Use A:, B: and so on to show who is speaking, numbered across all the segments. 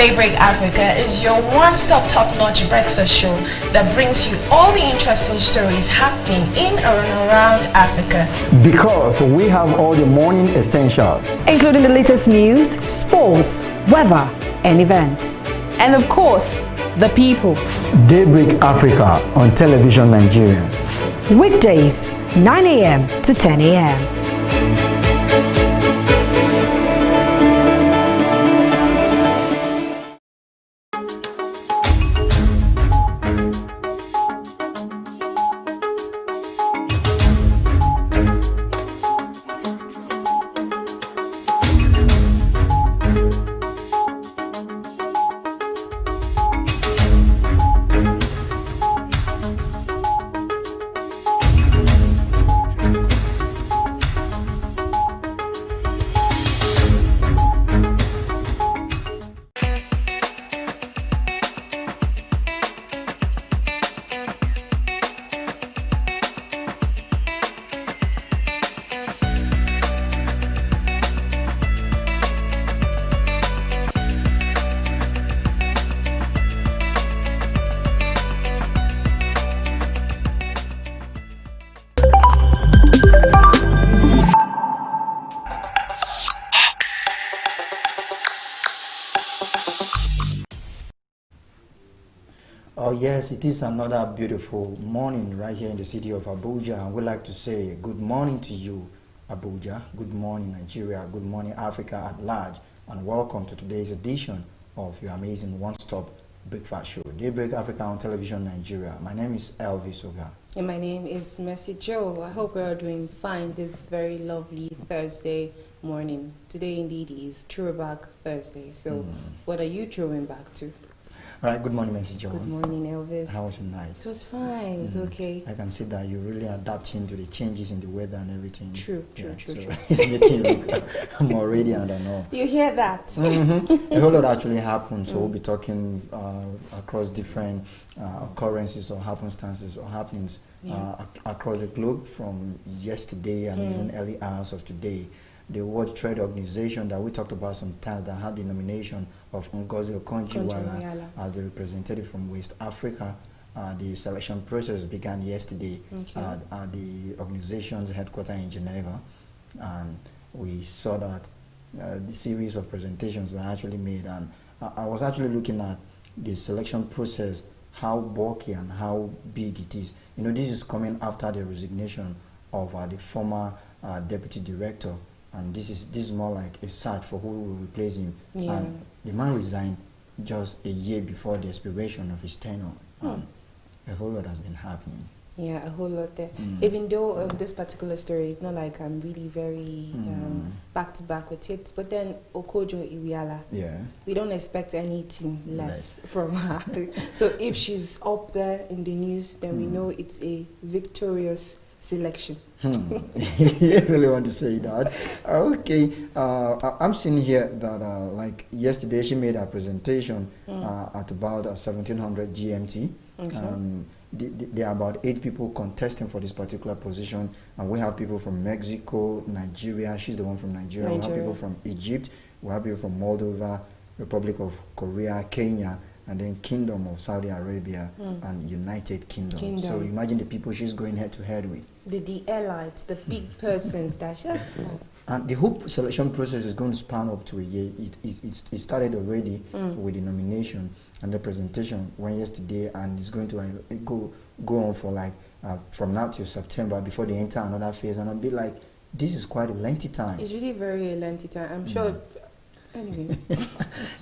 A: Daybreak Africa is your one-stop top-notch breakfast show that brings you all the interesting stories happening in and around Africa.
B: Because we have all the morning essentials,
C: including the latest news, sports, weather, and events. And of course, the people.
B: Daybreak Africa on Television Nigerian.
C: Weekdays, 9 a.m. to 10 a.m.
B: Oh yes, it is another beautiful morning right here in the city of Abuja, and we'd like to say good morning to you, Abuja, good morning Nigeria, good morning Africa at large, and welcome to today's edition of your amazing one-stop breakfast show, Daybreak Africa on Television Nigeria. My name is Elvis Oga.
D: And my name is Mercy Joe. I hope we're all doing fine this very lovely Thursday morning. Today indeed is Throwback Thursday, so what are you throwing back to?
B: All right, good morning, Mrs. John.
D: Good morning, Elvis.
B: How was your night?
D: It was fine. It was okay.
B: I can see that you're really adapting to the changes in the weather and everything.
D: True.
B: It's making you look more radiant and all.
D: You hear that?
B: A whole lot actually happened, so we'll be talking across different occurrences or happenstances or happenings across the globe from yesterday and even early hours of today. The World Trade Organization that we talked about some time that had the nomination of Ngozi Okonjo-Iweala as the representative from West Africa. The selection process began yesterday at the organization's headquarters in Geneva, and we saw that the series of presentations were actually made, and I was actually looking at the selection process, how bulky and how big it is. You know, this is coming after the resignation of the former deputy director. And this is more like a search for who will replace him. And the man resigned just a year before the expiration of his tenure. A whole lot has been happening.
D: Yeah, a whole lot there. Even though this particular story is not like I'm really very back to back with it, but then Okonjo-Iweala, we don't expect anything less from her. So if she's up there in the news, then we know it's a victorious selection.
B: You really want to say that? Okay, I'm seeing here that like yesterday she made a presentation at about 1700 GMT. There are about 8 people contesting for this particular position, and we have people from Mexico, Nigeria. She's the one from Nigeria. We have people from Egypt. We have people from Moldova, Republic of Korea, Kenya, and then Kingdom of Saudi Arabia and United Kingdom. So imagine the people she's going head to head with. The
D: elites, the big persons that she has.
B: And the whole selection process is going to span up to a year. It started already with the nomination and the presentation went yesterday, and it's going to go on for like from now till September before they enter another phase. And I'll be like, this is quite a lengthy time.
D: It's really very lengthy time. I'm sure. Anyway.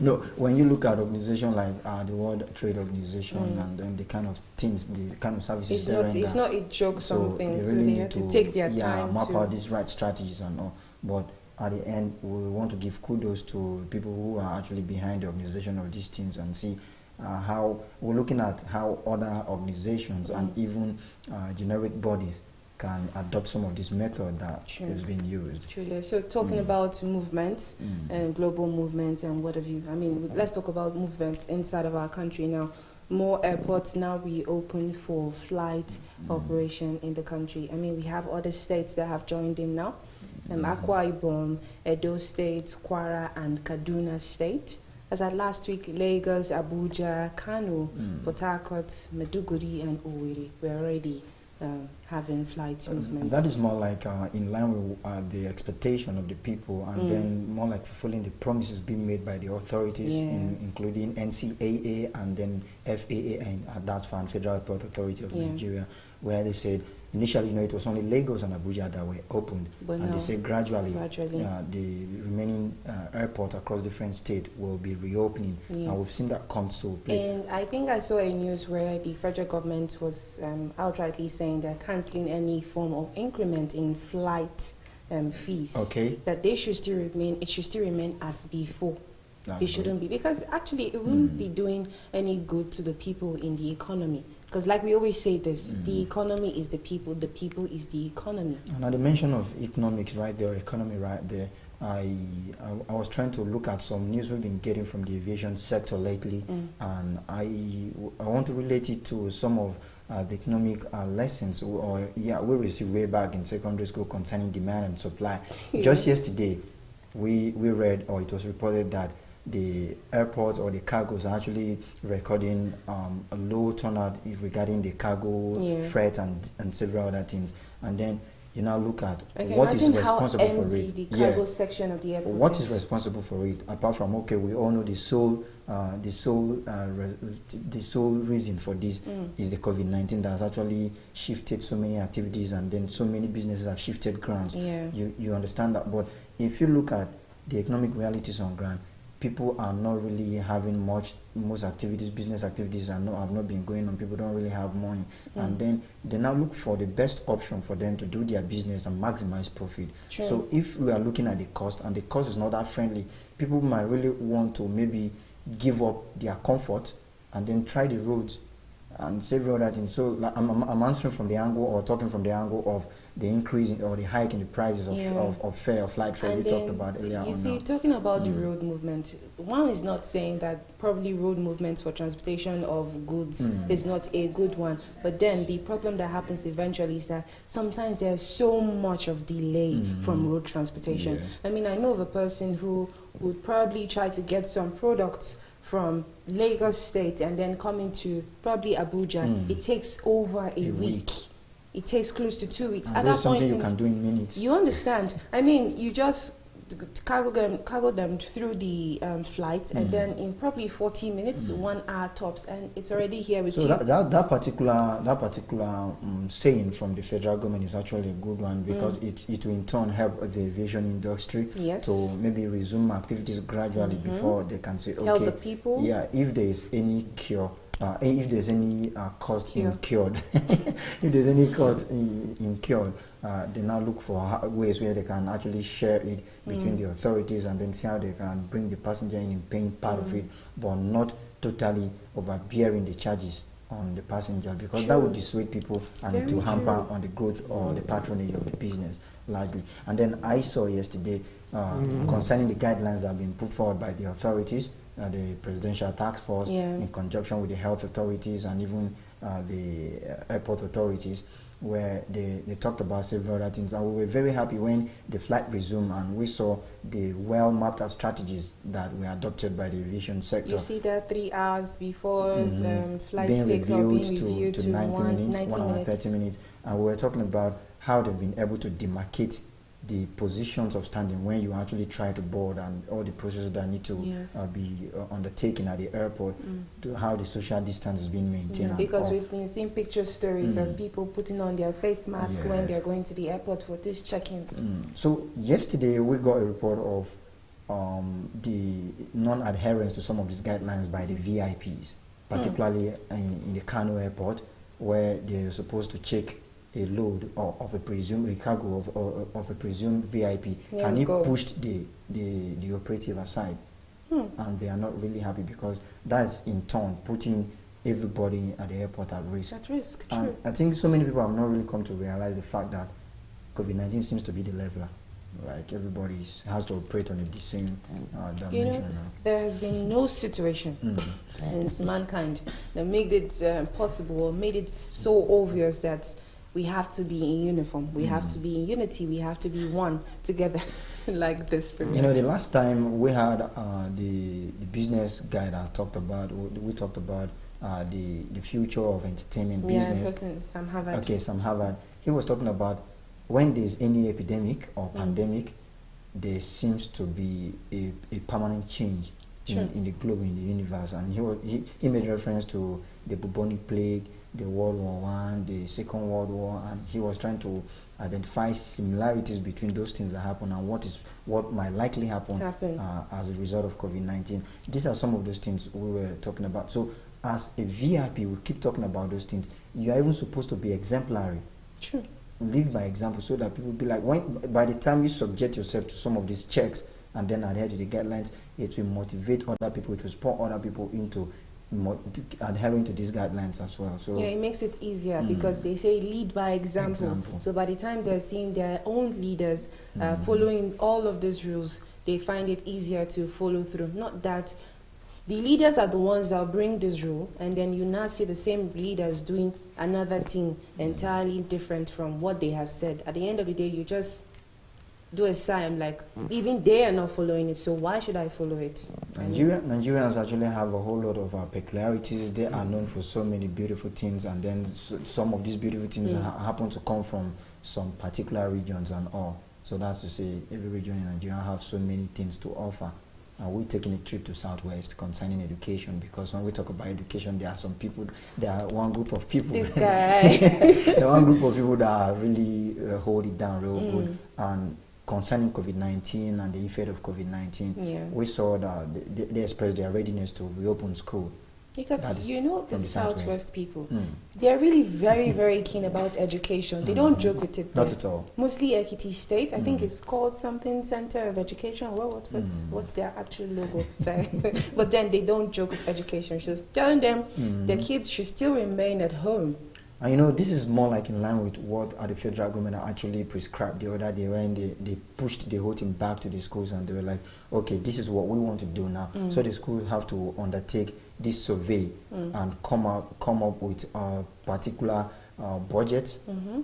B: No, when you look at organizations like the World Trade Organization and then the kind of things, the kind of services
D: it's not a joke, so something.
B: They really
D: so they
B: need
D: have to take their time
B: map
D: to
B: out these right strategies and all. But at the end, we want to give kudos to people who are actually behind the organization of these things and see how we're looking at how other organizations and even generic bodies can adopt some of this method that is being used.
D: True. So talking about movements and global movements and what have you, I mean, let's talk about movements inside of our country now. More airports now reopen for flight operation in the country. I mean, we have other states that have joined in now. Akwa Ibom, Edo State, Kwara and Kaduna State. As at last week, Lagos, Abuja, Kano, Port Harcourt, Maiduguri, and Owerri were already having flight movements.
B: And that is more like in line with the expectation of the people, and then more like fulfilling the promises being made by the authorities, including NCAA and then FAA, and that's Federal Airport Authority of Nigeria, where they said initially, it was only Lagos and Abuja that were opened, but and they say gradually. The remaining airports across different states will be reopening, and we've seen that come to play.
D: And I think I saw a news where the federal government was outrightly saying they're cancelling any form of increment in flight fees.
B: Okay.
D: That they should still remain. It should still remain as before. It shouldn't be, because actually it wouldn't be doing any good to the people in the economy. Because like we always say this, the economy is the people is the economy.
B: And at the mention of economics right there, economy right there, I was trying to look at some news we've been getting from the aviation sector lately, and I want to relate it to some of the economic lessons we received way back in secondary school concerning demand and supply. Just yesterday, we read, or it was reported, that the airports or the cargoes are actually recording a low turnout regarding the cargo, freight, and several other things. And then you now look at what is responsible for it.
D: The cargo section of the airport.
B: What is responsible for it? Apart from, okay, we all know the sole reason for this is the COVID-19 that has actually shifted so many activities, and then so many businesses have shifted grounds. You understand that, but if you look at the economic realities on ground, people are not really having most activities, business activities have not been going on. People don't really have money, and then they now look for the best option for them to do their business and maximize profit. So if we are looking at the cost, and the cost is not that friendly, people might really want to maybe give up their comfort and then try the roads and several other things. So I'm answering from the angle, or talking from the angle of the increase or the hike in the prices of flight fare we talked about earlier on.
D: You see, talking about the road movement, one is not saying that probably road movements for transportation of goods is not a good one, but then the problem that happens eventually is that sometimes there's so much of delay from road transportation. I mean, I know of a person who would probably try to get some products from Lagos State and then coming to probably Abuja. It takes over a week. It takes close to 2 weeks.
B: And that's something you can do in minutes.
D: You understand? I mean, you just cargo them through the flights, and then in probably 40 minutes, 1 hour tops, and it's already here with you.
B: So that particular saying from the federal government is actually a good one, because it will in turn help the aviation industry to maybe resume activities gradually before they can say, okay,
D: help the people.
B: Yeah, if there is any cure. If there's any cost incurred, if there's any cost incurred, they now look for ways where they can actually share it between the authorities, and then see how they can bring the passenger in and paying part of it, but not totally overbearing the charges on the passenger, because that would dissuade people, and it will hamper on the growth or the patronage of the business largely. And then I saw yesterday concerning the guidelines that have been put forward by the authorities, the Presidential Task Force, in conjunction with the health authorities and even the airport authorities, where they talked about several other things. And we were very happy when the flight resumed, and we saw the well mapped out strategies that were adopted by the aviation sector.
D: You see that 3 hours before the flight
B: being
D: takes off, being
B: reviewed to 90 minutes, 1 hour 30 minutes. And we were talking about how they've been able to demarcate the positions of standing when you actually try to board, and all the processes that need to be undertaken at the airport, to how the social distance is being maintained.
D: Because we've been seeing picture stories of people putting on their face mask when they're going to the airport for these check-ins.
B: So yesterday we got a report of the non-adherence to some of these guidelines by the VIPs, particularly in the Kano airport, where they're supposed to check a load of a presumed cargo of a presumed VIP, and he pushed the operative aside, and they are not really happy, because that's in turn putting everybody at the airport at risk. And I think so many people have not really come to realize the fact that COVID-19 seems to be the leveler. Like, everybody has to operate on the same dimension.
D: You know, there has been no situation since mankind that made it possible, or made it so obvious that we have to be in uniform, we have to be in unity, we have to be one together like this.
B: You know, the last time we had the business guy that talked about, we talked about the future of entertainment business.
D: Yeah, Sam Harvard.
B: Okay, Sam Harvard. He was talking about when there's any epidemic or pandemic, there seems to be a permanent change in the globe, in the universe. And he made reference to the bubonic plague, the World War I, the Second World War, and he was trying to identify similarities between those things that happen and what might likely happen. As a result of COVID-19. These are some of those things we were talking about. So as a VIP, we keep talking about those things. You are even supposed to be exemplary.
D: True.
B: Live by example, so that people will be like, by the time you subject yourself to some of these checks and then adhere to the guidelines, it will motivate other people, it will spur other people into adhering to these guidelines as well. So
D: yeah, it makes it easier because they say lead by example. So by the time they're seeing their own leaders following all of these rules, they find it easier to follow through. Not that the leaders are the ones that bring this rule, and then you now see the same leaders doing another thing entirely different from what they have said. At the end of the day, you just do a sign like, even they are not following it, so why should I follow it?
B: Nigerians actually have a whole lot of peculiarities. They are known for so many beautiful things, and then some of these beautiful things happen to come from some particular regions and all. So that's to say, every region in Nigeria have so many things to offer. We're taking a trip to Southwest concerning education, because when we talk about education, there are one group of people.
D: This guy.
B: There are one group of people that really hold it down real good. And concerning COVID-19 and the effect of COVID-19, we saw that they expressed their readiness to reopen school.
D: Because you know the Southwest people, they're really very, very keen about education. They don't joke with it.
B: Not at all.
D: Mostly Ekiti State. I think it's called something Center of Education. Well, what's their actual logo? But then they don't joke with education. She's telling them the kids should still remain at home.
B: And you know, this is more like in line with what the federal government actually prescribed the other day, when they pushed the whole thing back to the schools, and they were like, okay, this is what we want to do now. So the schools have to undertake this survey and come up with a particular budget,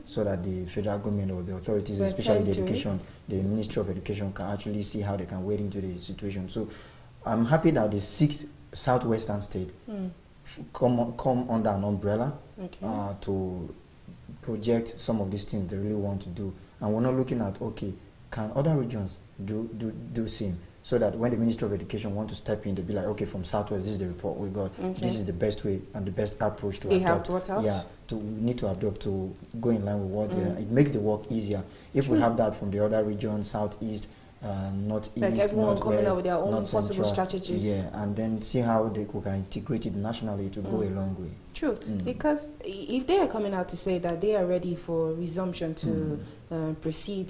B: so that the federal government or the authorities, especially the Ministry of Education, can actually see how they can wade into the situation. So I'm happy that the 6 southwestern states come under an umbrella to project some of these things they really want to do. And we're not looking at, okay, can other regions do same? So that when the Ministry of Education want to step in, they'll be like, okay, from Southwest, this is the report we got. This is the best way and the best approach to adopt. Yeah, we need to adopt to go in line with what it makes the work easier. If we have that from the other regions, Southeast, Northeast,
D: like everyone
B: Northwest,
D: coming up with their own possible
B: Central,
D: strategies.
B: Yeah, and then see how they can integrate it nationally to go a long way.
D: True, because if they are coming out to say that they are ready for resumption to proceed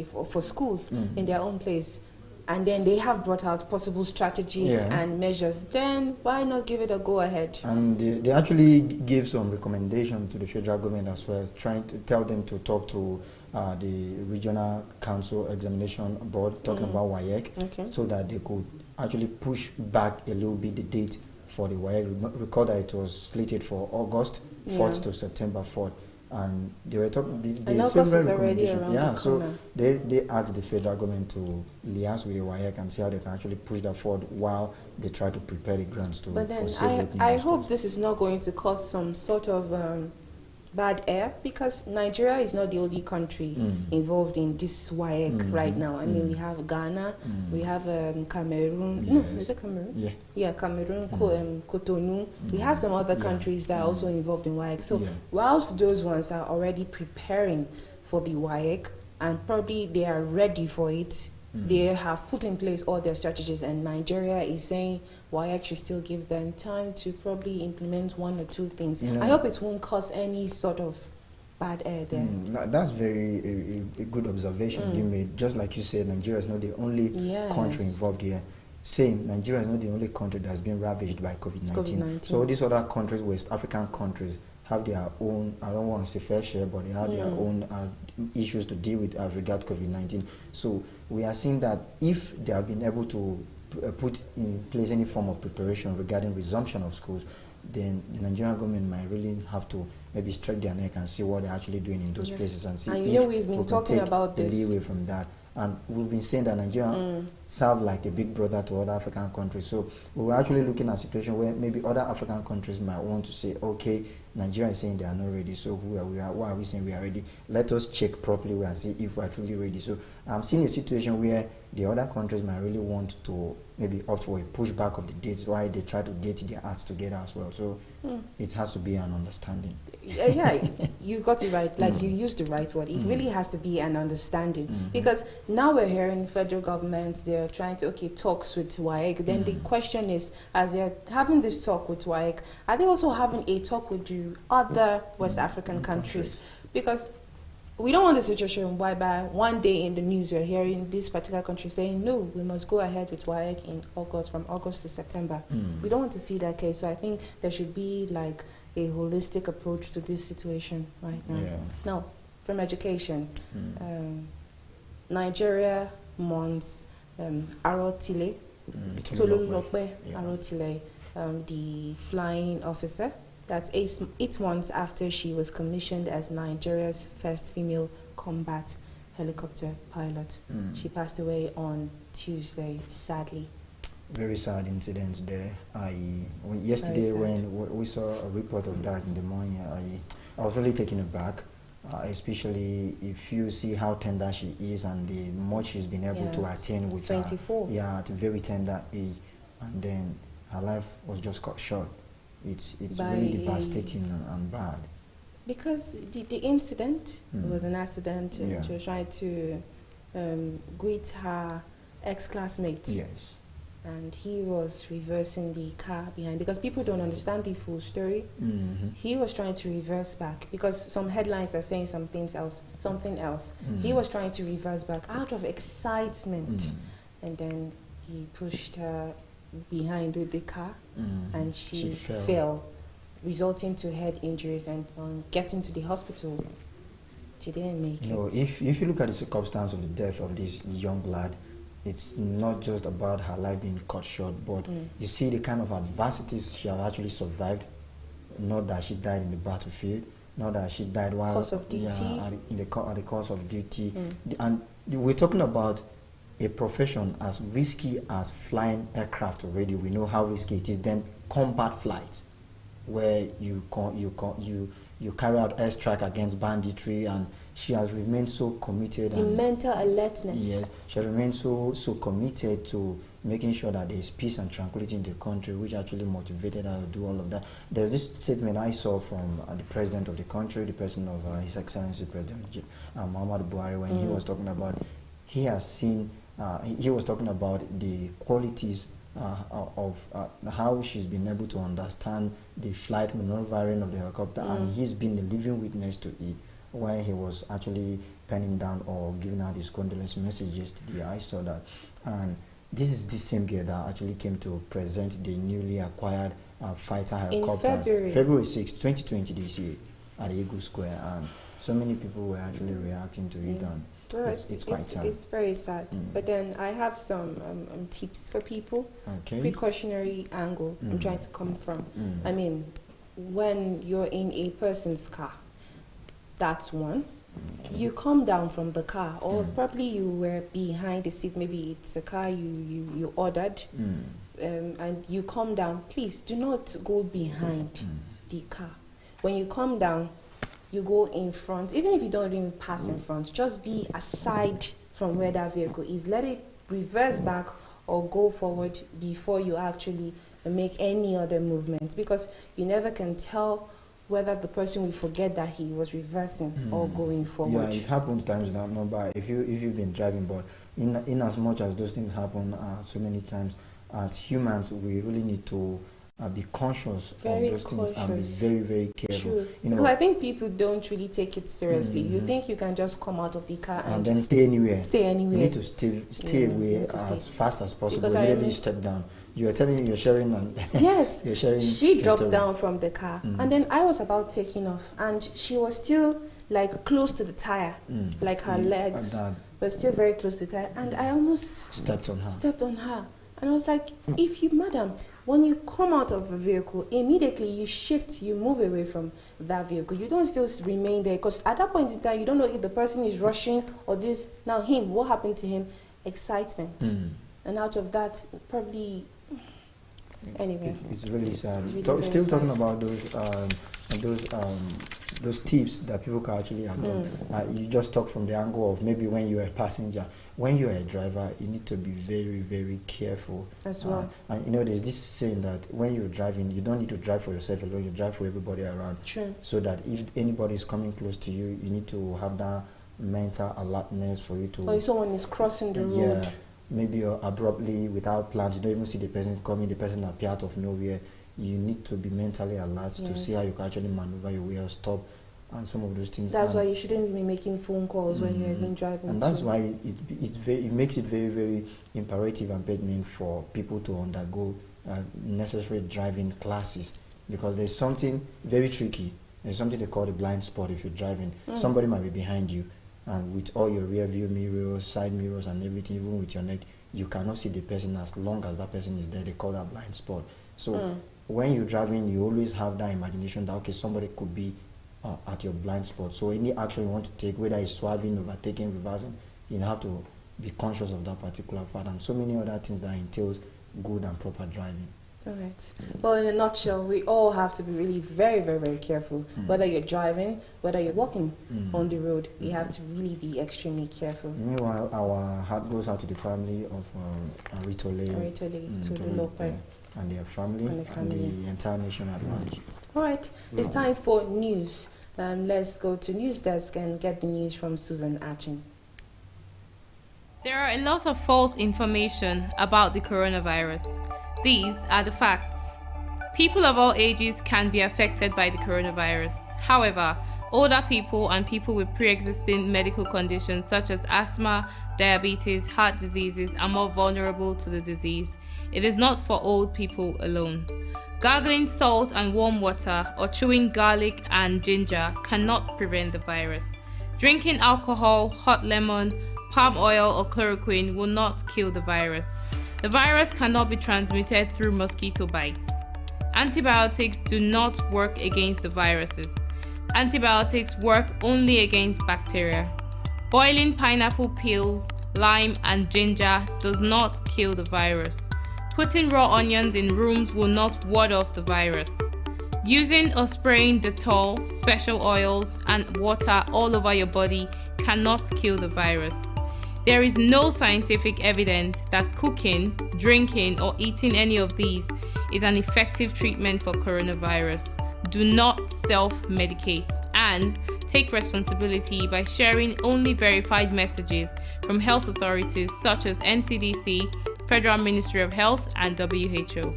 D: for schools in their own place, and then they have brought out possible strategies and measures, then why not give it a go ahead? And
B: they actually gave some recommendations to the federal government as well, trying to tell them to talk to the Regional Council Examination Board, talking about WAEC, so that they could actually push back a little bit the date for the WAEC. Recall that it was slated for August 4th to September 4th. And they were talking, they several recommendations. So they asked the federal government to liaise with the WAEC and see how they can actually push that forward while they try to prepare the grants to.
D: But then I hope this is not going to cause some sort of bad air, because Nigeria is not the only country involved in this WAEC right now. I mean, we have Ghana, we have Cameroon. No, is it Cameroon? Yeah, Cameroon, Cotonou. We have some other countries that are also involved in WAEC. So whilst those ones are already preparing for the WAEC, and probably they are ready for it, they have put in place all their strategies, and Nigeria is saying WAEC should still give them time to probably implement 1 or 2 things. I hope it won't cause any sort of bad air there.
B: That's very a good observation you made. Just like you said, Nigeria is not the only country involved here. Same, Nigeria is not the only country that has been ravaged by COVID-19. So these other countries, West African countries, have their own, I don't want to say fair share, but they have their own issues to deal with as regard COVID-19. So we are seeing that if they have been able to put in place any form of preparation regarding resumption of schools, then the Nigerian government might really have to maybe stretch their neck and see what they're actually doing in those places and see
D: and
B: if
D: we've been
B: we
D: talking
B: can take
D: about
B: the
D: this
B: leeway from that. And we've been saying that Nigeria serve like a big brother to other African countries. So we were actually looking at a situation where maybe other African countries might want to say, okay, Nigeria is saying they are not ready, so why are we saying we are ready? Let us check properly and see if we are truly ready. So I'm seeing a situation where the other countries might really want to maybe opt for a pushback of the dates while they try to get their acts together as well. So it has to be an understanding.
D: Yeah, you got it right. Like you used the right word. It really has to be an understanding, because now we're hearing federal government, they're trying to talks with WAEC. Then the question is, as they're having this talk with WAEC, are they also having a talk with the other West African countries? Because we don't want a situation whereby one day in the news we're hearing this particular country saying, no, we must go ahead with WAEC in August, from August to September. We don't want to see that case. So I think there should be like a holistic approach to this situation right now.
B: Yeah.
D: Now, from education, Nigeria mourns Arotile, Tolulope Arotile, the flying officer. That's 8 months after she was commissioned as Nigeria's first female combat helicopter pilot. She passed away on Tuesday, sadly.
B: Very sad incident there. Yesterday when we saw a report of that in the morning, I was really taken aback, especially if you see how tender she is and the much she's been able to attain with
D: 24.
B: At a very tender age, and then her life was just cut short. It's really devastating and bad. Because
D: the incident was an accident. She was trying to greet her ex-classmate.
B: Yes.
D: And he was reversing the car behind, because people don't understand the full story. He was trying to reverse back, because some headlines are saying something else. He was trying to reverse back out of excitement, and then he pushed her behind with the car, and she fell, resulting to head injuries, and on getting to the hospital, she didn't make it.
B: If you look at the circumstance of the death of this young lad, it's not just about her life being cut short, but you see the kind of adversities she has actually survived. Not that she died in the battlefield, not that she died while
D: course of duty.
B: At the course of duty. And we're talking about a profession as risky as flying aircraft already. We know how risky it is. Then combat flights, where you carry out airstrike against banditry, and she has remained so committed.
D: The mental alertness.
B: Yes, she has remained so committed to making sure that there is peace and tranquility in the country, which actually motivated her to do all of that. There's this statement I saw from the president of the country, the person of His Excellency President Muhammadu Buhari, when he was talking about, he has seen, he was talking about the qualities of how she's been able to understand the flight maneuvering of the helicopter, and he's been a living witness to it, where he was actually penning down or giving out his condolence messages yesterday. I saw that. And this is the same girl that actually came to present the newly acquired fighter helicopters February 6, 2020 this year at the Eagle Square, and so many people were actually reacting to it, and
D: well,
B: it's quite sad.
D: It's very sad. But then I have some tips for people. Precautionary angle I'm trying to come from. I mean, when you're in a person's car, that's one. You come down from the car, or probably you were behind the seat, maybe it's a car you ordered, and you come down. Please do not go behind the car. When you come down, you go in front. Even if you don't even pass in front, just be aside from where that vehicle is. Let it reverse back or go forward before you actually make any other movement, because you never can tell whether the person will forget that he was reversing or going forward.
B: Yeah, it happens times that number. If you've been driving, but in as much as those things happen so many times, as humans, we really need to be conscious of those things and be very, very careful.
D: True. Because I think people don't really take it seriously. You think you can just come out of the car and
B: then stay anywhere.
D: Stay anywhere.
B: You need to stay away as fast as possible. Immediately you step down. You are telling you're sharing and
D: yes,
B: you're sharing.
D: She drops down from the car, and then I was about taking off, and she was still like close to the tire, like her legs were still very close to the tire, and I almost
B: stepped on her.
D: And I was like, if you, madam, when you come out of a vehicle, immediately you shift, you move away from that vehicle. You don't still remain there, because at that point in time, you don't know if the person is rushing or this. Now him, what happened to him? Excitement. And out of that, probably, anyway.
B: It's really sad.
D: It's really
B: Still
D: sad.
B: talking about those tips that people can actually have done. You just talk from the angle of maybe when you're a passenger. When you're a driver, you need to be very, very careful.
D: As well.
B: And you know, there's this saying that when you're driving, you don't need to drive for yourself alone, you drive for everybody around.
D: True.
B: So that if anybody is coming close to you, you need to have that mental alertness for you to...
D: Or if someone is crossing the road.
B: Yeah, maybe abruptly, without plans, you don't even see the person coming, the person appear out of nowhere. You need to be mentally alert to see how you can actually maneuver your way or stop, and some of those things.
D: That's why you shouldn't be making phone calls when you're even driving.
B: And that's why it makes it very, very imperative and pertinent for people to undergo necessary driving classes, because there's something very tricky. There's something they call the blind spot if you're driving. Somebody might be behind you, and with all your rear view mirrors, side mirrors and everything, even with your neck, you cannot see the person as long as that person is there. They call that blind spot. So when you're driving, you always have that imagination that, okay, somebody could be at your blind spot. So any action you want to take, whether it's swerving, overtaking, reversing, you have to be conscious of that particular fact, and so many other things that entails good and proper driving.
D: All right. Well, in a nutshell, we all have to be really very, very, very careful. Whether you're driving, whether you're walking on the road, we have to really be extremely careful.
B: Meanwhile, our heart goes out to the family of Aritole,
D: Tolulope,
B: and their family, and the entire nation at large.
D: All right. It's time for news. Let's go to News Desk and get the news from Susan Achin.
E: There are a lot of false information about the coronavirus. These are the facts. People of all ages can be affected by the coronavirus. However, older people and people with pre-existing medical conditions such as asthma, diabetes, heart diseases are more vulnerable to the disease. It is not for old people alone. Gargling salt and warm water or chewing garlic and ginger cannot prevent the virus. Drinking alcohol, hot lemon, palm oil or chloroquine will not kill the virus. The virus cannot be transmitted through mosquito bites. Antibiotics do not work against the viruses. Antibiotics work only against bacteria. Boiling pineapple peels, lime and ginger does not kill the virus. Putting raw onions in rooms will not ward off the virus. Using or spraying Dettol, special oils and water all over your body cannot kill the virus. There is no scientific evidence that cooking, drinking, or eating any of these is an effective treatment for coronavirus. Do not self-medicate and take responsibility by sharing only verified messages from health authorities such as NCDC, Federal Ministry of Health, and WHO.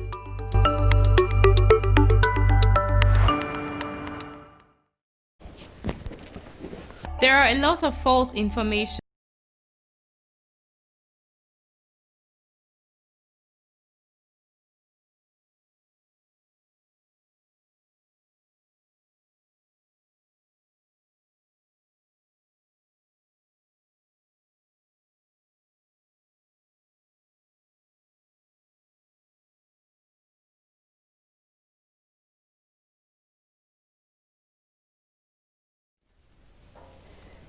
E: There are a lot of false information.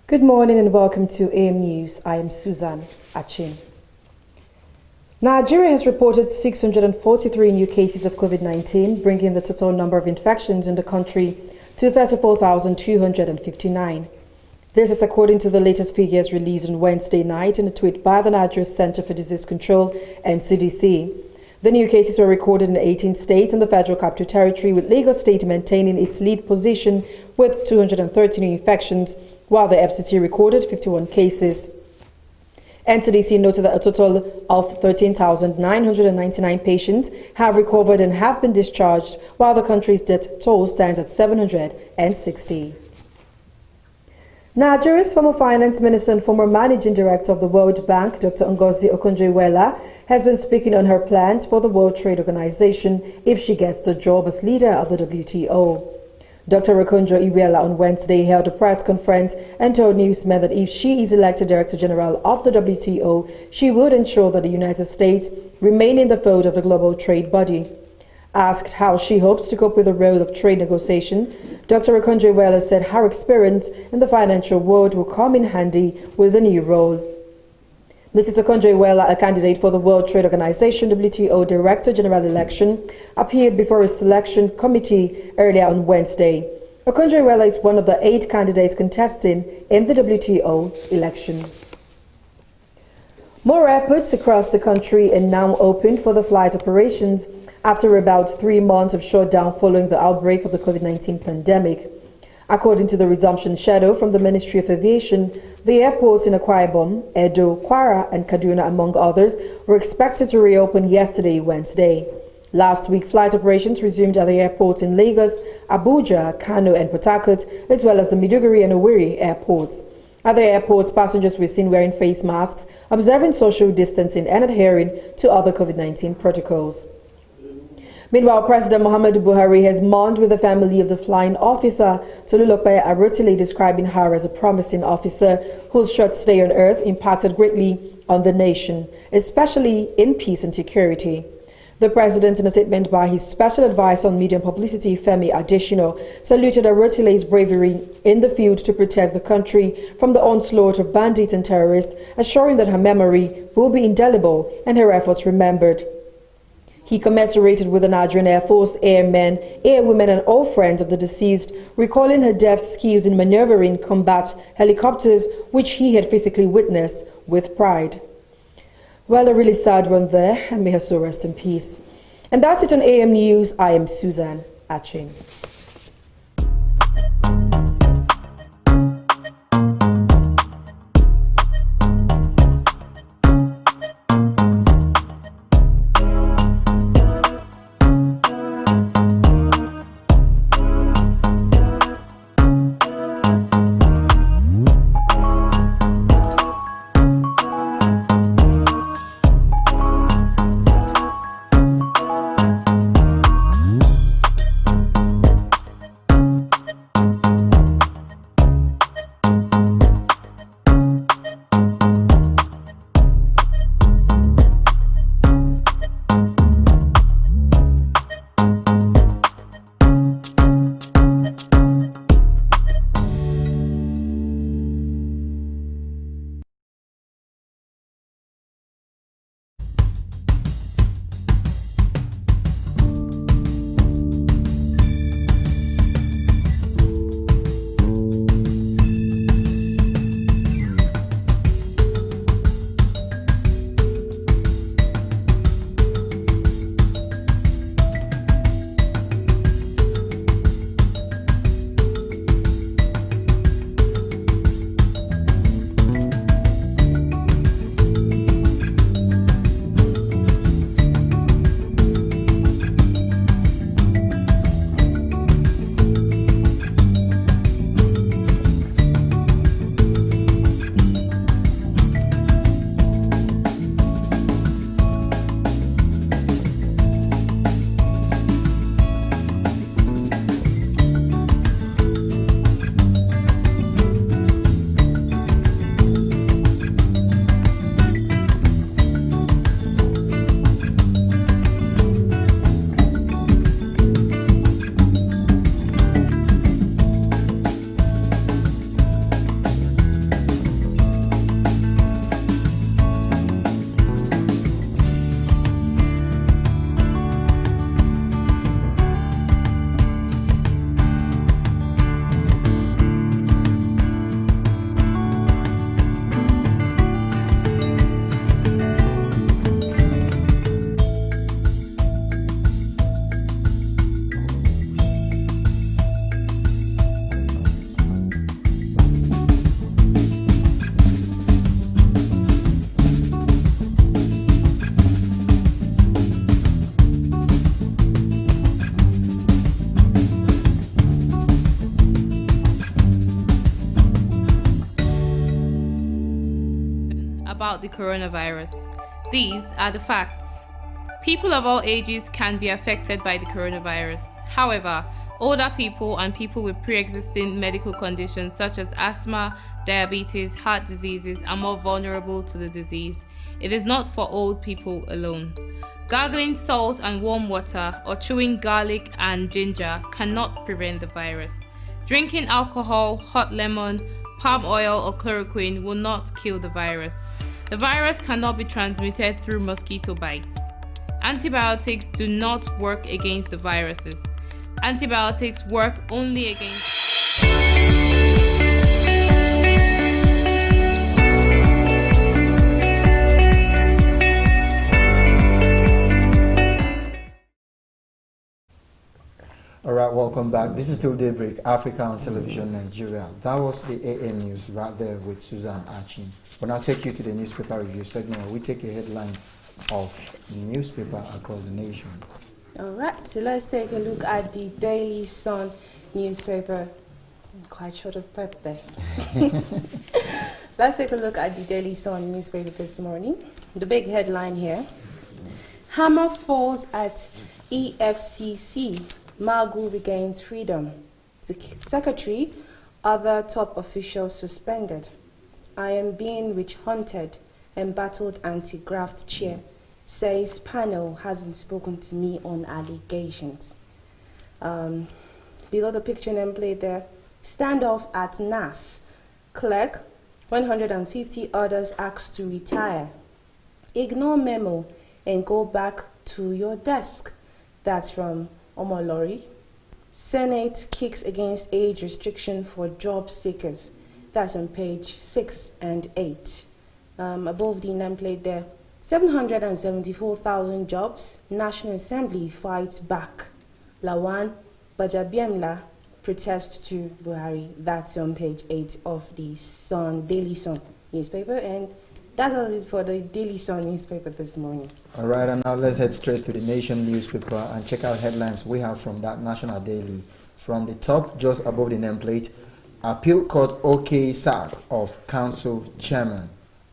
F: Good morning and welcome to AM News. I am Susan Achin. Nigeria has reported 643 new cases of COVID-19, bringing the total number of infections in the country to 34,259. This is according to the latest figures released on Wednesday night in a tweet by the Nigeria Center for Disease Control and CDC. The new cases were recorded in 18 states and the Federal Capital Territory, with Lagos State maintaining its lead position with 230 new infections, while the FCT recorded 51 cases. NCDC noted that a total of 13,999 patients have recovered and have been discharged, while the country's death toll stands at 760. Nigeria's former finance minister and former managing director of the World Bank, Dr. Ngozi Okonjo-Iweala, has been speaking on her plans for the World Trade Organization if she gets the job as leader of the WTO. Dr. Rakunjo Iweala on Wednesday held a press conference and told newsmen that if she is elected Director General of the WTO, she would ensure that the United States remain in the fold of the global trade body. Asked how she hopes to cope with the role of trade negotiation, Dr. Rakunjo Iweala said her experience in the financial world will come in handy with the new role. Mrs. Okonjo Iweala, a candidate for the World Trade Organization WTO Director General election, appeared before a selection committee earlier on Wednesday. Okonjo Iweala is one of the 8 candidates contesting in the WTO election. More airports across the country are now open for the flight operations after about 3 months of shutdown following the outbreak of the COVID-19 pandemic. According to the resumption schedule from the Ministry of Aviation, the airports in Akwa Ibom, Edo, Kwara and Kaduna, among others, were expected to reopen yesterday, Wednesday. Last week, flight operations resumed at the airports in Lagos, Abuja, Kano and Port Harcourt, as well as the Maiduguri and Owerri airports. At the airports, passengers were seen wearing face masks, observing social distancing and adhering to other COVID-19 protocols. Meanwhile, President Muhammadu Buhari has mourned with the family of the flying officer Tolulope Arotile, describing her as a promising officer whose short stay on earth impacted greatly on the nation, especially in peace and security. The president, in a statement by his special advisor on media and publicity, Femi Adesina, saluted Arotile's bravery in the field to protect the country from the onslaught of bandits and terrorists, assuring that her memory will be indelible and her efforts remembered. He commiserated with the Nigerian Air Force, airmen, airwomen and all friends of the deceased, recalling her deft skills in maneuvering combat helicopters, which he had physically witnessed, with pride. Well, a really sad one there, and may her soul rest in peace. And that's it on AM News. I am Susan Achin.
E: About the coronavirus. These are the facts. People of all ages can be affected by the coronavirus. However, Older people and people with pre-existing medical conditions such as asthma, diabetes, heart diseases are more vulnerable to the disease. It is not for old people alone. Gargling salt and warm water or chewing garlic and ginger cannot prevent the virus. Drinking alcohol, hot lemon, palm oil or chloroquine will not kill the virus. The virus cannot be transmitted through mosquito bites. Antibiotics do not work against the viruses. Antibiotics work only against...
B: Alright, welcome back. This is still Daybreak, Africa on Television, Nigeria. That was the AM News right there with Susan Achin. But now take you to the newspaper review segment where we take a headline of newspaper across the nation.
D: Alright, so let's take a look at the Daily Sun newspaper. I'm quite short of breath there. Let's take a look at the Daily Sun newspaper this morning. The big headline here: hammer falls at EFCC. Magu regains freedom. Secretary, other top officials suspended. I am being witch-hunted. Embattled anti-graft chair says panel hasn't spoken to me on allegations. Below the picture nameplate there, standoff at NAS. Clerk, 150 others asked to retire. Ignore memo and go back to your desk. That's from Omolori. Senate kicks against age restriction for job seekers. That's on page 6 and 8. Above the nameplate there, 774,000 jobs. National Assembly fights back. Lawan Bajabiamla protest to Buhari. That's on page 8 of the Daily Sun newspaper. And that was it for the Daily Sun newspaper this morning.
B: All right, and now let's head straight to the Nation newspaper and check out headlines we have from that national daily. From the top, just above the nameplate, Appeal Court OK sack of Council Chairman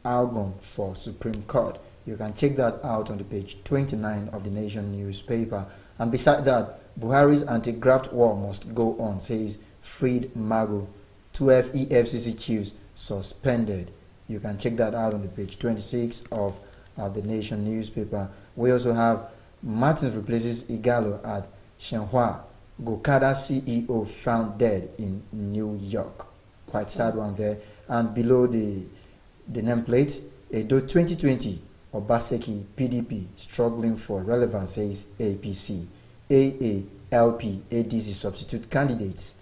B: Algon for Supreme Court. You can check that out on the page 29 of the Nation newspaper. And beside that, Buhari's anti-graft war must go on, says freed Magu. 12 EFCC chiefs suspended. You can check that out on the page 26 of the Nation newspaper. We also have Martins replaces Igalo at Shenhua. Gokada CEO found dead in New York. Quite sad one there. And below the nameplate, Edo 2020, Obaseki PDP struggling for relevance, says APC. AA, LP, ADC substitute candidates.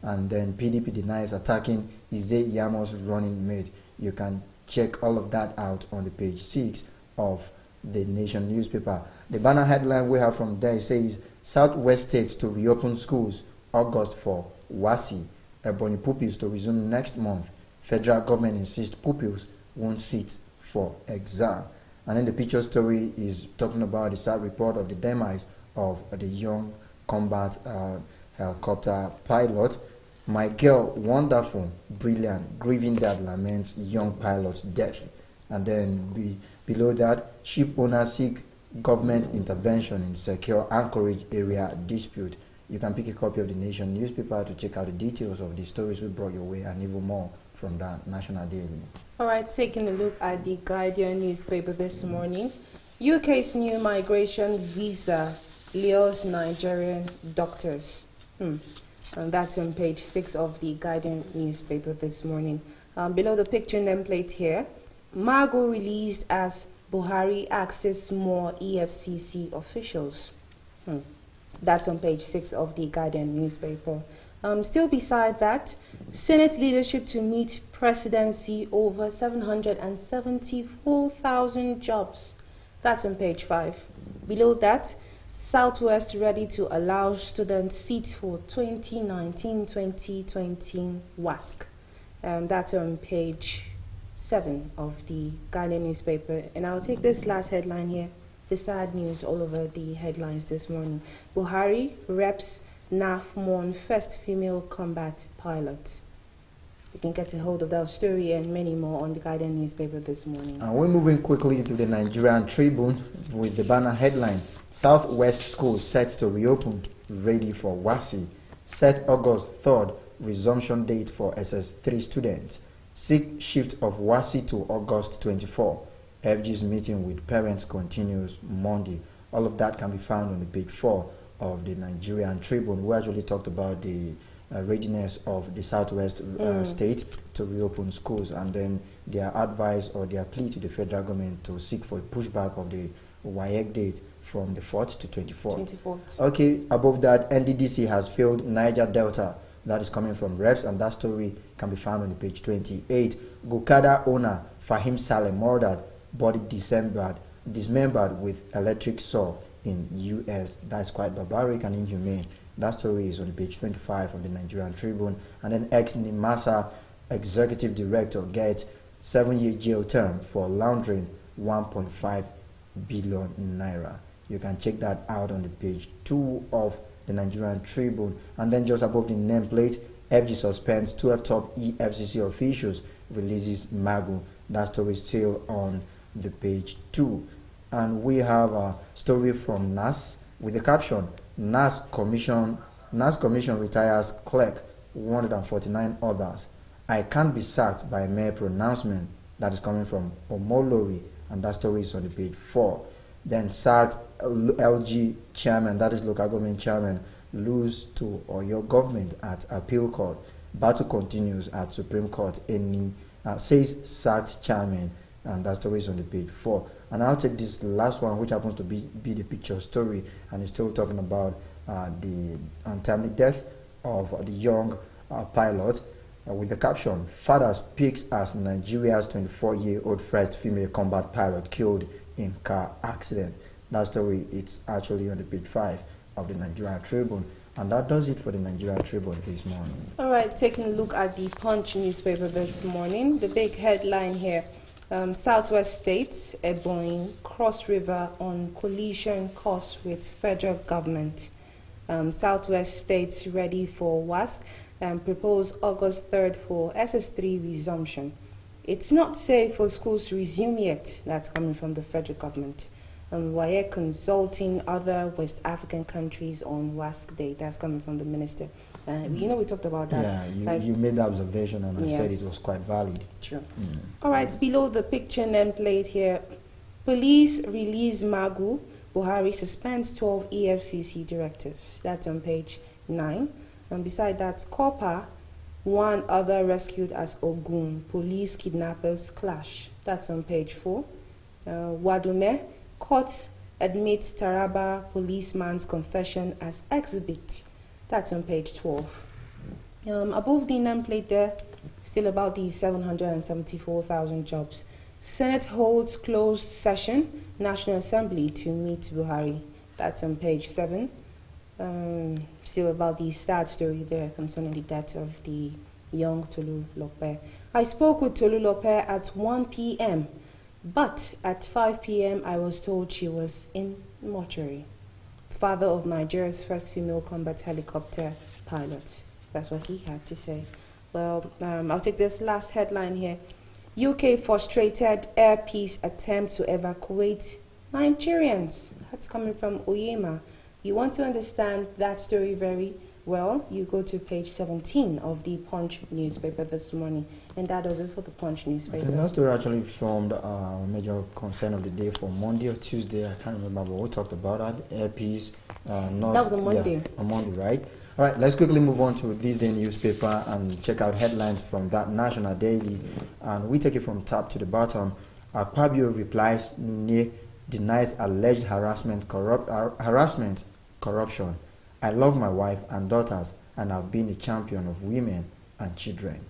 B: And then PDP denies attacking Ize Yamo's running mate. You can check all of that out on the page 6 of the Nation newspaper. The banner headline we have from there says Southwest states to reopen schools August for WASI. Ebony pupils to resume next month. Federal government insists pupils won't sit for exam. And then the picture story is talking about the sad report of the demise of the young combat helicopter pilot. My girl, wonderful, brilliant, grieving that laments young pilot's death. And then below that, ship owners seek government intervention in secure Anchorage area dispute. You can pick a copy of the Nation newspaper to check out the details of the stories we brought your way and even more from that National Daily.
D: All right, taking a look at the Guardian newspaper this morning. UK's new migration visa lures Nigerian doctors. And that's on page 6 of the Guardian newspaper this morning. Below the picture nameplate here, Magu released as Buhari access more EFCC officials. That's on page 6 of the Guardian newspaper. Still beside that, Senate leadership to meet presidency over 774,000 jobs. That's on page 5. Below that, Southwest ready to allow students seats for 2019-2020 WASC. That's on page 7 of the Guardian newspaper. And I'll take this last headline here, the sad news all over the headlines this morning. Buhari reps NAF mourn first female combat pilot. You can get a hold of that story and many more on the Guardian newspaper this morning.
B: And we're moving quickly to the Nigerian Tribune with the banner headline, Southwest schools set to reopen, ready for WASI. Set August 3rd resumption date for SS3 students. Seek shift of WASI to August 24. FG's meeting with parents continues Monday. All of that can be found on the page 4 of the Nigerian Tribune. We actually talked about the readiness of the Southwest state to reopen schools, and then their advice or their plea to the federal government to seek for a pushback of the WAEC date from the 4th to 24th. Okay, above that, NDDC has failed Niger Delta. That is coming from Reps, and that story can be found on the page 28. Gokada owner Fahim Saleh murdered, body dismembered with electric saw in US. That's quite barbaric and inhumane. That story is on page 25 of the Nigerian Tribune. And then ex-NIMASA executive director gets 7-year jail term for laundering 1.5 billion naira. You can check that out on the page 2 of the Nigerian Tribune. And then just above the nameplate, FG suspends 12 top EFCC officials, releases Magu. That story is still on the page 2. And we have a story from NAS with the caption, NAS Commission retires clerk, 149 others. I can't be sacked by mere pronouncement. That is coming from Omolori, and that story is on the page 4. Then sacked LG chairman, that is local government chairman, lose to Oyo government at appeal court. Battle continues at Supreme Court. Says sacked chairman, and that story is on the page 4. And I'll take this last one, which happens to be the picture story, and it's still talking about the untimely death of the young pilot, with the caption, father speaks as Nigeria's 24-year-old first female combat pilot killed in car accident. That story, it's actually on the page 5 of the Nigerian Tribune. And that does it for the Nigerian Tribune this morning.
D: All right, taking a look at the Punch newspaper this morning. The big headline here, Southwest States, Ebonyi, Cross River on collision course with federal government. Southwest States ready for WASC and propose August 3rd for SS3 resumption. It's not safe for schools to resume yet. That's coming from the federal government. WAEC consulting other West African countries on WASC date. That's coming from the minister. You know, we talked about that.
B: Yeah, you made the observation, and I said it was quite valid.
D: True. All right, below the picture nameplate here, police release Magu. Buhari suspends 12 EFCC directors. That's on page 9. And beside that, Kopa, one other rescued as Ogun. Police kidnappers clash. That's on page 4. Wadume, courts admits Taraba policeman's confession as exhibit. That's on page 12. Above the nameplate there, still about the 774,000 jobs. Senate holds closed session, National Assembly to meet Buhari. That's on page 7. Still about the sad story there concerning the death of the young Tolu Lope. I spoke with Tolu Lope at 1 p.m., but at 5 p.m. I was told she was in mortuary. Father of Nigeria's first female combat helicopter pilot. That's what he had to say. Well, I'll take this last headline here. UK frustrated air peace attempt to evacuate Nigerians. That's coming from Oyema. You want to understand that story very well, you go to page 17 of the Punch newspaper this morning, and that does it for the Punch newspaper. Okay,
B: that story actually formed a major concern of the day for Monday or Tuesday. I can't remember, but we talked about that. Air peace.
D: That was on Monday.
B: Yeah, on Monday, right? All right, let's quickly move on to this day newspaper and check out headlines from that national daily. And we take it from top to the bottom. Akpabio replies, Nune denies alleged harassment, corruption. I love my wife and daughters and have been a champion of women and children.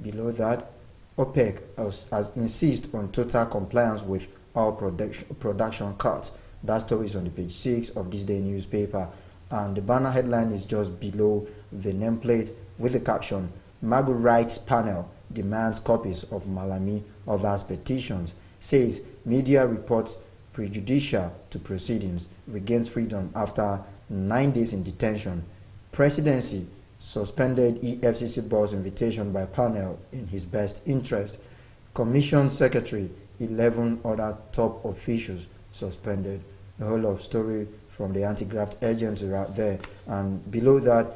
B: Below that, OPEC has insisted on total compliance with all production cuts. That story is on the page 6 of this day newspaper. And the banner headline is just below the nameplate with the caption, Magu Rights Panel demands copies of Malami others' petitions, says media reports prejudicial to proceedings, regains freedom after 9 days in detention. Presidency suspended EFCC boss invitation by panel in his best interest. Commission secretary, 11 other top officials suspended. A whole lot of story from the anti-graft agents are out there. And below that,